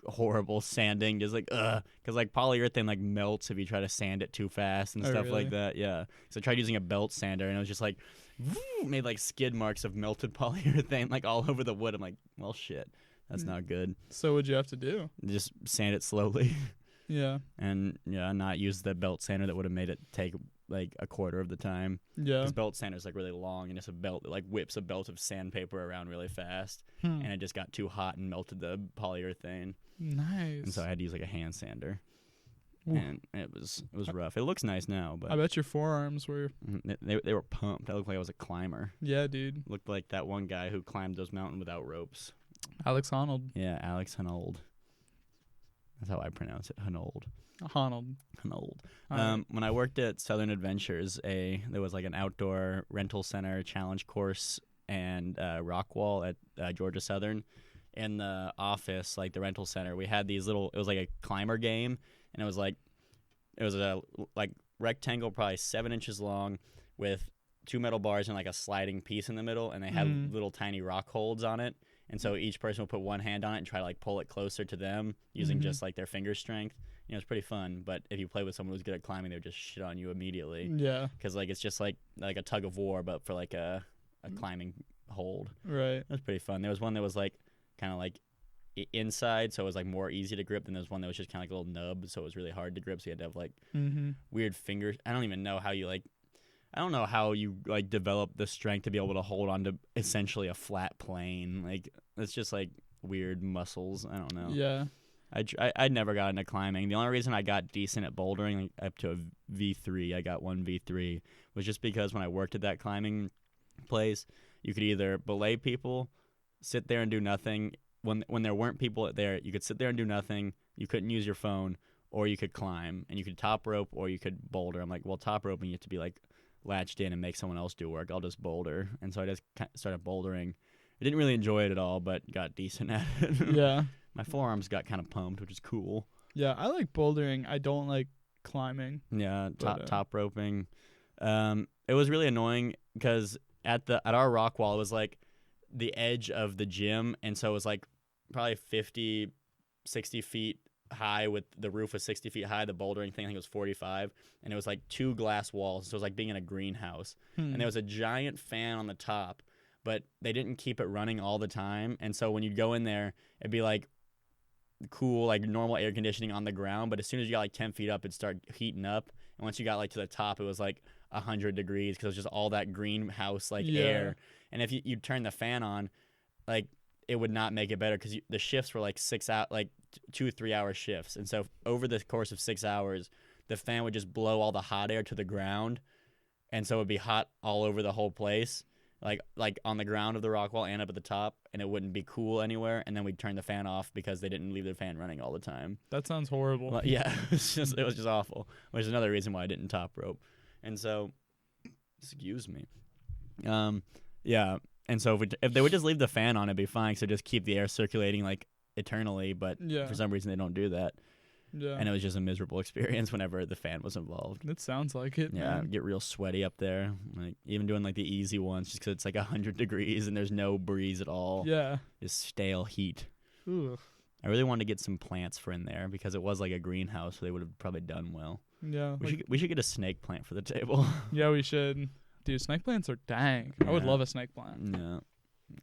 horrible sanding, just like because like polyurethane like melts if you try to sand it too fast and stuff really? like that. Yeah, so I tried using a belt sander, and it was just like made like skid marks of melted polyurethane like all over the wood. I'm like, well, shit, that's not good. So what'd you have to do? Just sand it slowly. Yeah. And not use the belt sander that would have made it take like a quarter of the time. Yeah. This belt sander is like really long, and it's a belt that like whips a belt of sandpaper around really fast, Hmm. and it just got too hot and melted the polyurethane, Nice. and so I had to use like a hand sander, Ooh. and it was rough. It looks nice now, but I bet your forearms were. they were pumped. I looked like I was a climber. Yeah, dude. Looked like that one guy who climbed those mountains without ropes. Alex Honnold. Yeah, Alex Honnold. That's how I pronounce it. Honnold. Honnold. When I worked at Southern Adventures, there was like an outdoor rental center challenge course and rock wall at Georgia Southern. In the office, like the rental center, we had these little. It was like a climber game, and it was a like rectangle, probably 7 inches long, with 2 metal bars and like a sliding piece in the middle, and they had little tiny rock holds on it. And so each person would put one hand on it and try to like pull it closer to them using just like their finger strength. It's pretty fun. But if you play with someone who's good at climbing, they would just shit on you immediately. Yeah. Because like it's just like a tug of war, but for like a climbing hold. Right. It was pretty fun. There was one that was like kind of like inside, so it was like more easy to grip. Then there was one that was just kind of like a little nub, so it was really hard to grip. So you had to have like weird fingers. I don't even know how you like. I don't know how you like develop the strength to be able to hold on to essentially a flat plane. Like it's just like weird muscles. I don't know. Yeah. I never got into climbing. The only reason I got decent at bouldering, like up to a V3, I got one V3, was just because when I worked at that climbing place, you could either belay people, sit there and do nothing. When there weren't people there, you could sit there and do nothing. You couldn't use your phone, or you could climb, and you could top rope, or you could boulder. I'm like, well, top roping, you have to be like latched in and make someone else do work. I'll just boulder. And so I just started bouldering. I didn't really enjoy it at all, but got decent at it. Yeah. My forearms got kind of pumped, which is cool. Yeah. I like bouldering. I don't like climbing. Yeah, But, top roping. It was really annoying because at our rock wall, it was like the edge of the gym, and so it was like probably 50, 60 feet high, with the roof was 60 feet high. The bouldering thing, I think it was 45, and it was like 2 glass walls, so it was like being in a greenhouse. And there was a giant fan on the top, but they didn't keep it running all the time, and so when you'd go in there, it'd be like cool, like normal air conditioning on the ground, but as soon as you got like 10 feet up, it'd start heating up, and once you got like to the top, it was like 100 degrees because it was just all that greenhouse like air. And if you turn the fan on, like it would not make it better because the shifts were like 2 3 hour shifts, and so over the course of 6 hours, the fan would just blow all the hot air to the ground, and so it would be hot all over the whole place, like on the ground of the rock wall and up at the top, and it wouldn't be cool anywhere. And then we'd turn the fan off because they didn't leave the fan running all the time. That sounds horrible. Well, yeah, it was just awful, which is another reason why I didn't top rope. And so, excuse me. Yeah. And so if they would just leave the fan on, it'd be fine. So just keep the air circulating like eternally. But for some reason, they don't do that. Yeah. And it was just a miserable experience whenever the fan was involved. It sounds like it. Yeah, Man. get real sweaty up there. Like even doing like the easy ones, just because it's like 100 degrees and there's no breeze at all. Yeah. Just stale heat. Ooh. I really wanted to get some plants for in there because it was like a greenhouse, so they would have probably done well. Yeah. We should get a snake plant for the table. Yeah, we should. Dude, snake plants are dang. I would love a snake plant. No.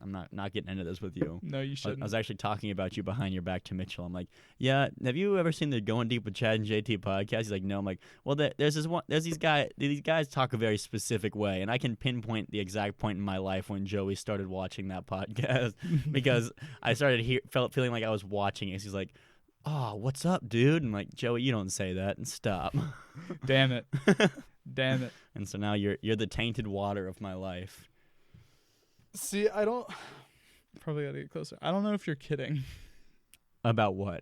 I'm not getting into this with you. No, you shouldn't. I was actually talking about you behind your back to Mitchell. I'm like, yeah, have you ever seen the Going Deep with Chad and JT podcast? He's like, no. I'm like, well, there's these guys talk a very specific way, and I can pinpoint the exact point in my life when Joey started watching that podcast because I started feeling like I was watching it. He's like, oh, what's up, dude? And I'm like, Joey, you don't say that, and stop. Damn it. Damn it. And so now you're the tainted water of my life. See, I don't. Probably gotta get closer. I don't know if you're kidding. About what?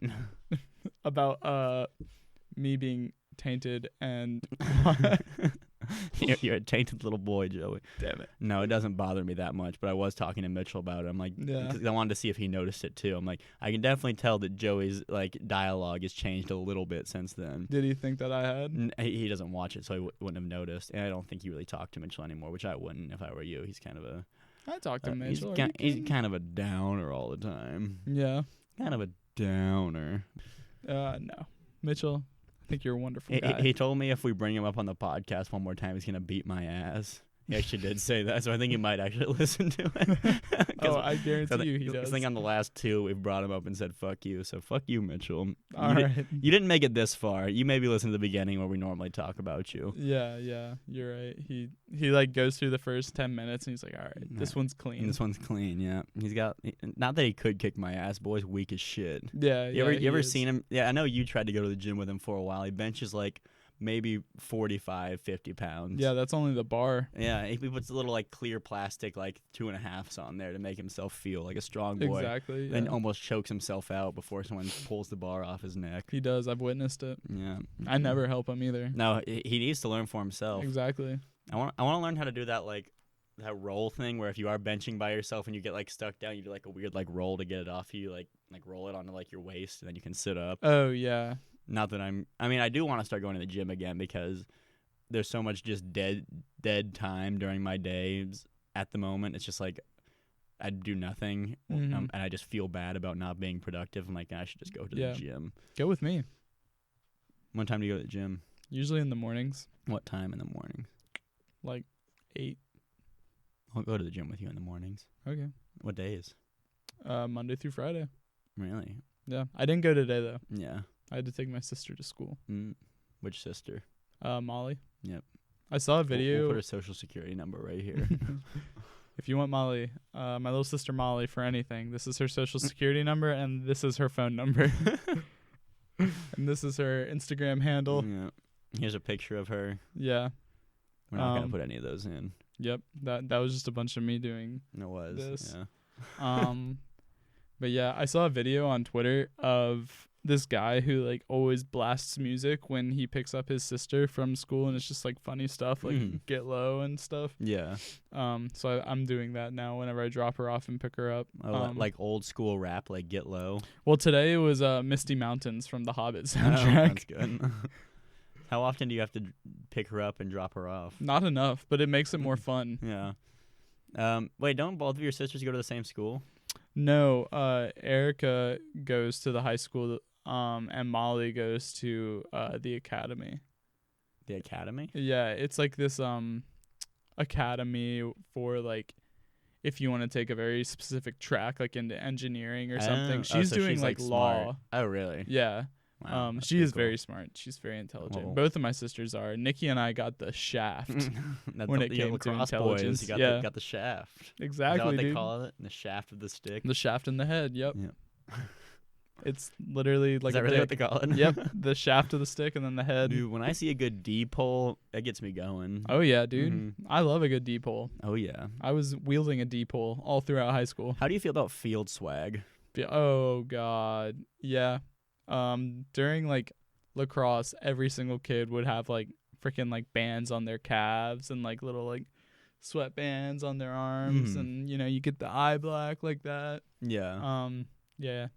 About me being tainted and. You're a tainted little boy, Joey. Damn it. No, it doesn't bother me that much, but I was talking to Mitchell about it. I'm like, yeah. 'cause I wanted to see if he noticed it too. I'm like, I can definitely tell that Joey's like dialogue has changed a little bit since then. Did he think that I had? He doesn't watch it, so he wouldn't have noticed. And I don't think you really talk to Mitchell anymore, which I wouldn't if I were you. He's kind of a. I talk to Mitchell. He's kind of a downer all the time. Yeah. Kind of a downer. No, Mitchell. I think you're a wonderful guy. He told me if we bring him up on the podcast one more time, he's gonna beat my ass. He actually did say that, so I think he might actually listen to it. Oh, I guarantee you he does. I think on the last two, we've brought him up and said, fuck you. So fuck you, Mitchell. All right. You didn't make it this far. You maybe listen to the beginning where we normally talk about you. Yeah, you're right. He like goes through the first 10 minutes and he's like, all right, this one's clean. This one's clean, yeah. He's got, not that he could kick my ass, boy's weak as shit. Yeah, You ever seen him? Yeah, I know you tried to go to the gym with him for a while. He benches like maybe 45, 50 pounds. Yeah, that's only the bar. Yeah, he puts a little like clear plastic like 2.5s on there to make himself feel like a strong boy. Exactly. Then almost chokes himself out before someone pulls the bar off his neck. He does. I've witnessed it. Yeah. I never help him either. No, he needs to learn for himself. Exactly. I want to learn how to do that like that roll thing where if you are benching by yourself and you get like stuck down, you do like a weird like roll to get it off you, like roll it onto like your waist and then you can sit up. Oh yeah. Not that I do want to start going to the gym again because there's so much just dead time during my days at the moment. It's just like I do nothing and I just feel bad about not being productive. I'm like, I should just go to the gym. Go with me. What time do you go to the gym? Usually in the mornings. What time in the morning? Like 8. I'll go to the gym with you in the mornings. Okay. What days? Monday through Friday. Really? Yeah. I didn't go today though. Yeah. I had to take my sister to school. Which sister? Molly. Yep. I saw a video. We'll put her social security number right here. If you want Molly, my little sister Molly, for anything, this is her social security number and this is her phone number. And this is her Instagram handle. Yeah. Here's a picture of her. Yeah. We're not going to put any of those in. Yep. That was just a bunch of me doing It was. this. Yeah. But yeah, I saw a video on Twitter of this guy who like always blasts music when he picks up his sister from school, and it's just like funny stuff like Get Low and stuff. Yeah. So I'm doing that now whenever I drop her off and pick her up. Like old school rap, like Get Low. Well, today it was Misty Mountains from the Hobbit soundtrack. Oh, that's good. How often do you have to pick her up and drop her off? Not enough, but it makes it more fun. Yeah. Wait, don't both of your sisters go to the same school? No, Erica goes to the high school, and Molly goes to the academy. The academy? Yeah, it's like this academy for like if you want to take a very specific track, like into engineering or something. She's doing like law. Smart. Oh, really? Yeah. Wow, she is very smart. She's very intelligent. Well, both of my sisters are. Nikki and I got the shaft when it came to intelligence. Boys, you got the shaft. Exactly, Is that what dude. they call it? The shaft of the stick? The shaft in the head, yep. It's literally like Is that really what they call it? Yep, the shaft of the stick and then the head. Dude, when I see a good D-pole, that gets me going. Oh, yeah, dude. I love a good D-pole. Oh, yeah. I was wielding a D-pole all throughout high school. How do you feel about field swag? Oh, God. Yeah. During, like, lacrosse, every single kid would have, like, freaking, like, bands on their calves and, like, little, like, sweatbands on their arms, and you get the eye black like that. Yeah. Yeah.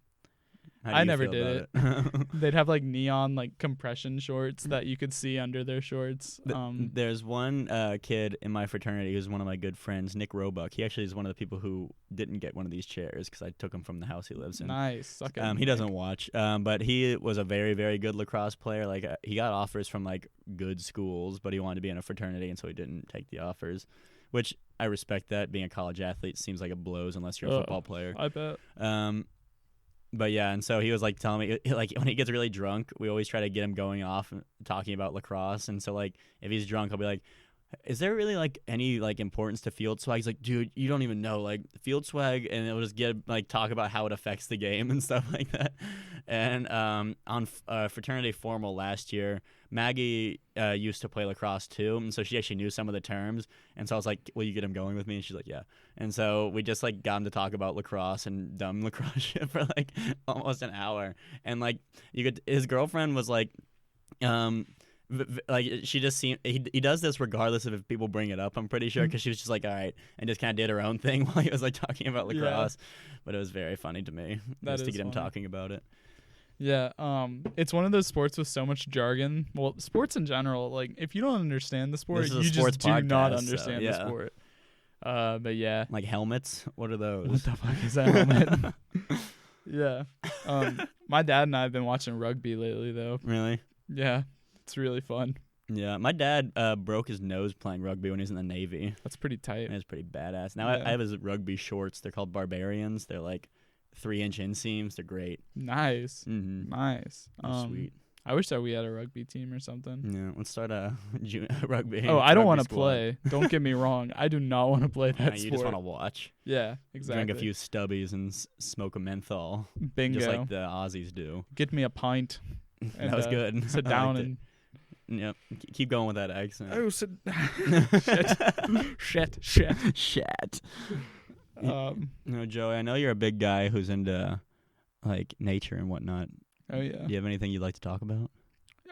How do I you never feel did about it? They'd have like neon like compression shorts that you could see under their shorts. There's one kid in my fraternity who's one of my good friends, Nick Roebuck. He actually is one of the people who didn't get one of these chairs because I took him from the house he lives in. Nice. Okay. He doesn't watch, but he was a very, very good lacrosse player. Like he got offers from like good schools, but he wanted to be in a fraternity, and so he didn't take the offers, which I respect that. Being a college athlete seems like it blows unless you're a football player. I bet. But yeah, and so he was like telling me, like when he gets really drunk, we always try to get him going off and talking about lacrosse. And so like if he's drunk, I'll be like, is there really like any like importance to field swag? He's like, dude, you don't even know, like field swag, and it'll just get like talk about how it affects the game and stuff like that. And on fraternity formal last year, Maggie used to play lacrosse too, and so she actually knew some of the terms. And so I was like, will you get him going with me? And she's like, yeah. And so we just like got him to talk about lacrosse and dumb lacrosse shit for like almost an hour. And like his girlfriend was like, like she just seemed he does this regardless of if people bring it up, I'm pretty sure, because she was just like, all right, and just kind of did her own thing while he was like talking about lacrosse. But it was very funny to me just to get him talking about it. Yeah, it's one of those sports with so much jargon. Well, sports in general, like if you don't understand the sport, you just do not understand the sport. But yeah, like helmets, what are those? What the fuck is that helmet? Yeah. My dad and I have been watching rugby lately though. Really? Yeah. It's really fun. Yeah, my dad broke his nose playing rugby when he was in the Navy. That's pretty tight. It was pretty badass. Now I have his rugby shorts. They're called Barbarians. They're like 3-inch inseams. They're great. Nice. Mm-hmm. Nice. Sweet. I wish that we had a rugby team or something. Yeah, let's start a rugby. Oh, I don't want to play. Don't get me wrong. I do not want to play that sport. You just want to watch. Yeah, exactly. Drink a few stubbies and smoke a menthol. Bingo. Just like the Aussies do. Get me a pint. And, that was good. Sit down and... Yep. Keep going with that accent. Oh, shit. Shit. No, Joey, I know you're a big guy who's into like nature and whatnot. Oh yeah. Do you have anything you'd like to talk about?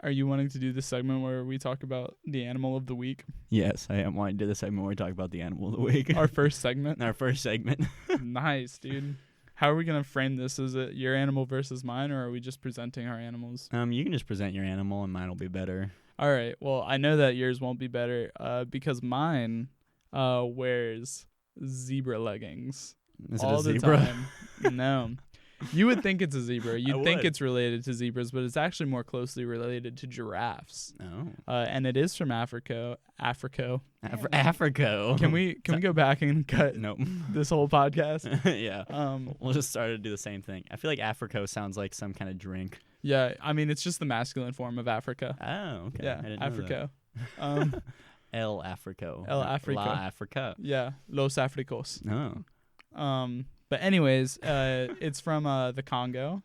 Are you wanting to do this segment where we talk about the animal of the week? Yes, I am wanting to do this segment where we talk about the animal of the week. Our first segment? Our first segment. Nice, dude. How are we going to frame this? Is it your animal versus mine, or are we just presenting our animals? You can just present your animal and mine will be better. All right. Well, I know that yours won't be better because mine wears zebra leggings all the time. No. You would think it's a zebra. You'd think it's related to zebras, but it's actually more closely related to giraffes. Oh. And it is from Africa. Africa. Can we go back and cut this whole podcast? Yeah. We'll just start to do the same thing. I feel like Africa sounds like some kind of drink. Yeah, I mean it's just the masculine form of Africa. Oh, okay. Yeah, I didn't Africa. Know that. El Africo. El Africa. La Africa. Yeah, Los Africos. Oh. But anyways, it's from the Congo.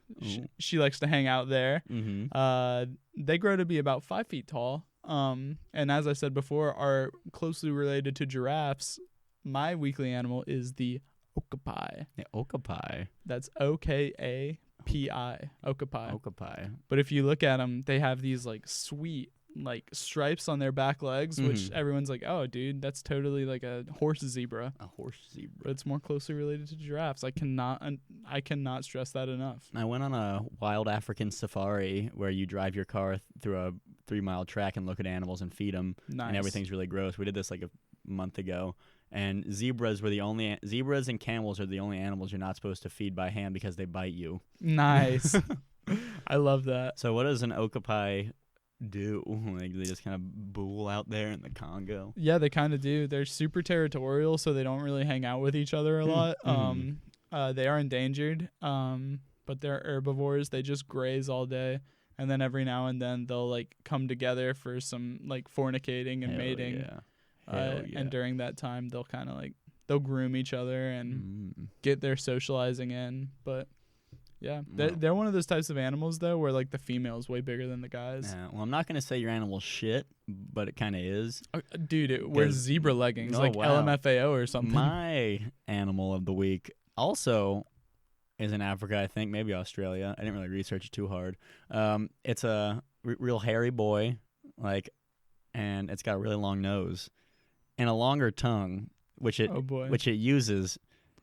She likes to hang out there. Mm-hmm. They grow to be about 5 feet tall. And as I said before, are closely related to giraffes. My weekly animal is the Okapi. The Okapi. That's Okapi. Okapi. Okapi. But if you look at them, they have these like sweet like stripes on their back legs, which everyone's like, oh dude, that's totally like a horse zebra. A horse zebra. But it's more closely related to giraffes. I cannot stress that enough. I went on a wild African safari where you drive your car through a 3-mile track and look at animals and feed them. Nice. And everything's really gross. We did this like a month ago. And zebras and camels are the only animals you're not supposed to feed by hand because they bite you. Nice. I love that. So what does an okapi do? Like they just kind of bull out there in the Congo? Yeah, they kind of do. They're super territorial, so they don't really hang out with each other a lot. They are endangered, but they're herbivores. They just graze all day, and then every now and then they'll like come together for some like fornicating and mating. Yeah. And during that time, they'll kind of like they'll groom each other and get their socializing in. But yeah, they're one of those types of animals though, where like the female is way bigger than the guys. Yeah, well, I'm not gonna say your animal's shit, but it kind of is. Dude, it wears zebra leggings like LMFAO or something. My animal of the week also is in Africa, I think, maybe Australia. I didn't really research it too hard. It's a real hairy boy, like, and it's got a really long nose. and a longer tongue, which it Oh boy. which it uses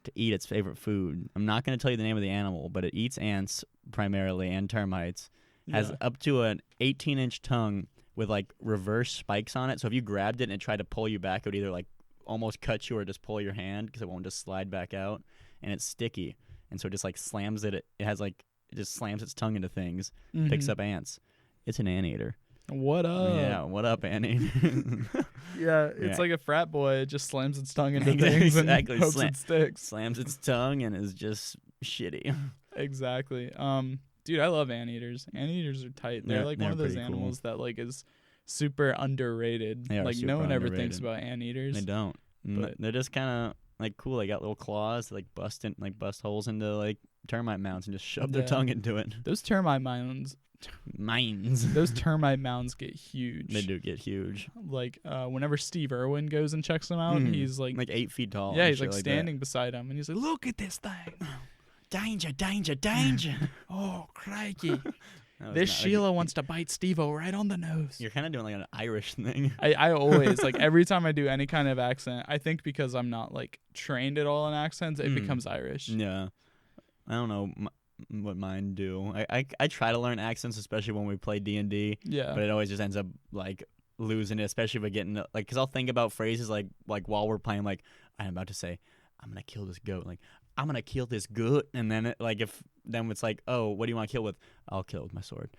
to eat its favorite food. I'm not going to tell you the name of the animal, but it eats ants primarily and termites. Has Yeah. up to an 18-inch tongue with like reverse spikes on it. So if you grabbed it and it tried to pull you back, it would either like almost cut you or just pull your hand because it won't just slide back out. And it's sticky, and so it just like slams it. It has like it just slams its tongue into things, picks Mhm. up ants. It's an anteater. What up? Yeah, what up, anteater? Yeah, it's Yeah. like a frat boy. It just slams its tongue into things Exactly. and hopes it sticks. Slams its tongue and is just shitty. Exactly. Dude, I love anteaters. Anteaters are tight. They're like one they're of those pretty cool. animals that like is super underrated. They are Like super no one ever thinks underrated. about anteaters. They don't. But- They're just kind of like cool. They got little claws that like bust holes into like termite mounds and just shove their Yeah. tongue into it. Those termite mounds, Mines. those termite mounds get huge. They do get huge. Like whenever Steve Irwin goes and checks them out, Mhm. he's like 8 feet tall. yeah, and he's shit like that. standing beside him, and he's like, "Look at this thing! Danger, danger, danger. Oh, crikey! That was This not a Sheila wants to bite Steve-O right on the nose." You're kind of doing like an Irish thing. I always like every time I do any kind of accent, I think because I'm not like trained at all in accents, it Mm. becomes Irish. Yeah. I don't know what mine do. I try to learn accents, especially when we play D&D, Yeah. but it always just ends up like losing it, especially if I get into like, because I'll think about phrases like while we're playing, like I'm about to say, I'm gonna kill this goat, like I'm gonna kill this goat, and then then it's like, oh, what do you want to kill with? I'll kill it with my sword.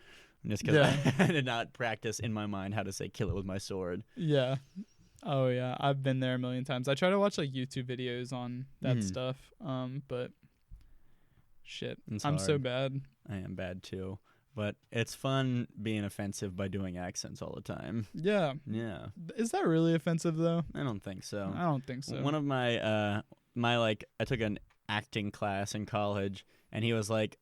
And just because Yeah. I did not practice in my mind how to say kill it with my sword. Yeah. Oh yeah, I've been there a million times. I try to watch like YouTube videos on that Mhm. stuff. But shit, It's I'm so hard. bad. I am bad too, but it's fun being offensive by doing accents all the time. Yeah. Yeah, Is that really offensive though? I don't think so. I don't think so. One of my I took an acting class in college, and he was like,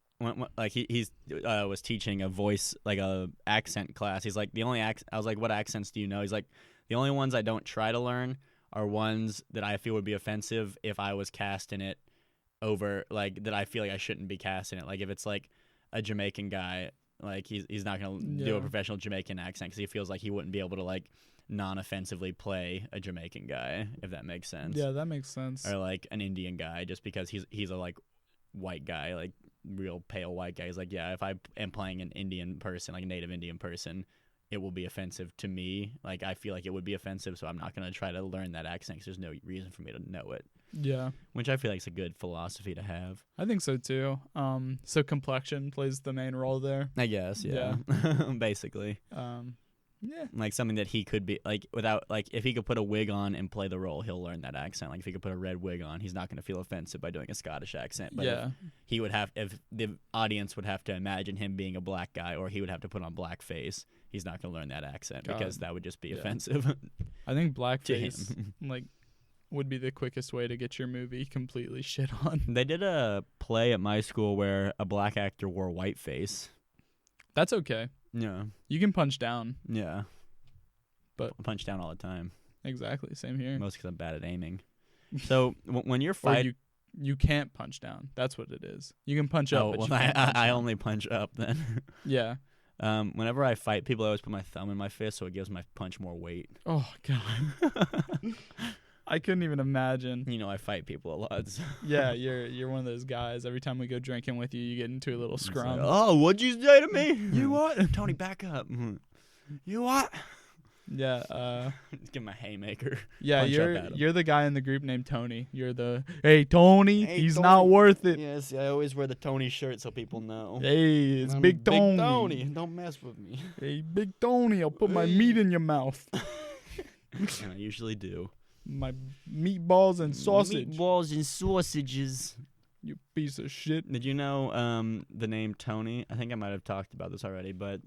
he's was teaching a voice, like a accent class. He's like, I was like, what accents do you know? He's like, the only ones I don't try to learn are ones that I feel would be offensive if I was cast in it over, like, that I feel like I shouldn't be cast in it. Like if it's like a Jamaican guy, like he's not gonna do a Yeah. professional Jamaican accent because he feels like he wouldn't be able to like non-offensively play a Jamaican guy, if that makes sense. Yeah, that makes sense. Or like an Indian guy, just because he's a like white guy, like real pale white guy. He's like, yeah, if I am playing an Indian person, like a native Indian person, it will be offensive to me. Like I feel like it would be offensive, so I'm not gonna try to learn that accent because there's no reason for me to know it. Yeah, Which I feel like is a good philosophy to have. I think so too. So complexion plays the main role there. I guess, yeah. Basically, Yeah. like something that he could be like without, like if he could put a wig on and play the role, he'll learn that accent. Like if he could put a red wig on, he's not gonna feel offensive by doing a Scottish accent. But Yeah. if the audience would have to imagine him being a black guy, or he would have to put on blackface, he's not gonna learn that accent God. because that would just be Yeah. offensive I think to blackface him. like would be the quickest way to get your movie completely shit on. They did a play at my school where a black actor wore whiteface. That's okay. Yeah, You can punch down. yeah. But- I punch down all the time, Exactly. Same here. mostly because I'm bad at aiming. So when you're Or fighting, you can't punch down. That's what it is. You can punch up, but you I, can't punch I down. only punch up then. Yeah. Whenever I fight people, I always put my thumb in my fist so it gives my punch more weight. Oh god. I couldn't even imagine. You know, I fight people a lot. So. Yeah, you're one of those guys. Every time we go drinking with you, you get into a little It's like, scrum. oh, what'd you say to me? You what? Tony, back up. You what? Yeah. Just give him a haymaker. Yeah. Punch up at him. You're the guy in the group named Tony. You're the hey Tony. Hey, he's Tony. not worth it. Yes, I always wear the Tony shirt so people know. Hey, it's I'm Big Tony. Big Tony. Don't mess with me. Hey, Big Tony. I'll put my Hey. meat in your mouth. And I usually do. My meatballs and sausage. Meatballs and sausages. You piece of shit. Did you know the name Tony? I think I might have talked about this already, but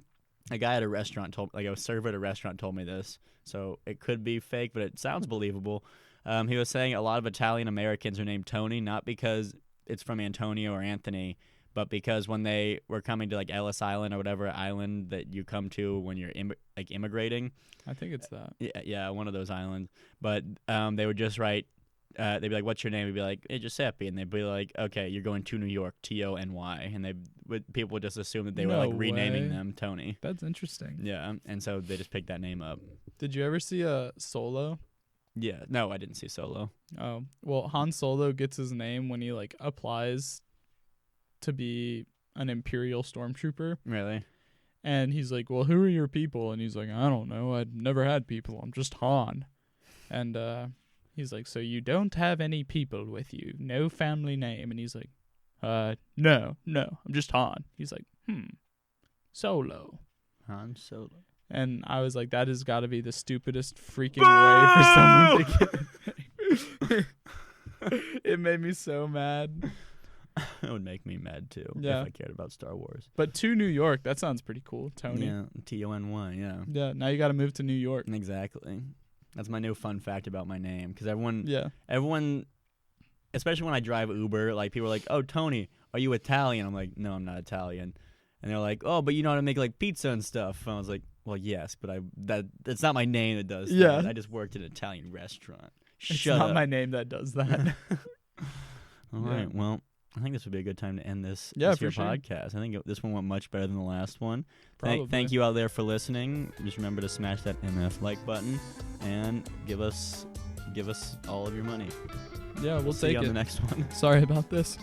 a guy at a restaurant a server at a restaurant told me this. So it could be fake, but it sounds believable. He was saying a lot of Italian Americans are named Tony, not because it's from Antonio or Anthony, but because when they were coming to like Ellis Island or whatever island that you come to when you're immigrating. I think it's that. Yeah, one of those islands. But they would just write, they'd be like, what's your name? We'd be like, hey, Giuseppe. And they'd be like, okay, you're going to New York, Tony. And people would just assume that they were No like renaming way. them Tony. That's interesting. Yeah, and so they just picked that name up. Did you ever see a Solo? Yeah. No, I didn't see Solo. Oh, well, Han Solo gets his name when he like applies to be an Imperial stormtrooper, Really? and he's like, "Well, who are your people?" And he's like, "I don't know. I'd never had people. I'm just Han." And he's like, "So you don't have any people with you? No family name?" And he's like, no, I'm just Han." He's like, Solo. Han Solo. And I was like, that has got to be the stupidest freaking way for someone to get. It made me so mad. It would make me mad too Yeah. if I cared about Star Wars. But to New York, that sounds pretty cool, Tony. Yeah, Tony. Yeah. Yeah, now you got to move to New York. Exactly. That's my new fun fact about my name, because everyone, especially when I drive Uber, like people are like, "Oh, Tony, are you Italian?" I'm like, "No, I'm not Italian." And they're like, "Oh, but you know how to make like pizza and stuff." And I was like, "Well, yes, but that's not my name that does Yeah. that. I just worked at an Italian restaurant." It's not my name that does that. All right. Well, I think this would be a good time to end this Yeah, this for here sure. podcast. I think this one went much better than the last one. Probably. Thank you out there for listening. Just remember to smash that MF like button and give us all of your money. Yeah, we'll See take you on it. the next one. Sorry about this.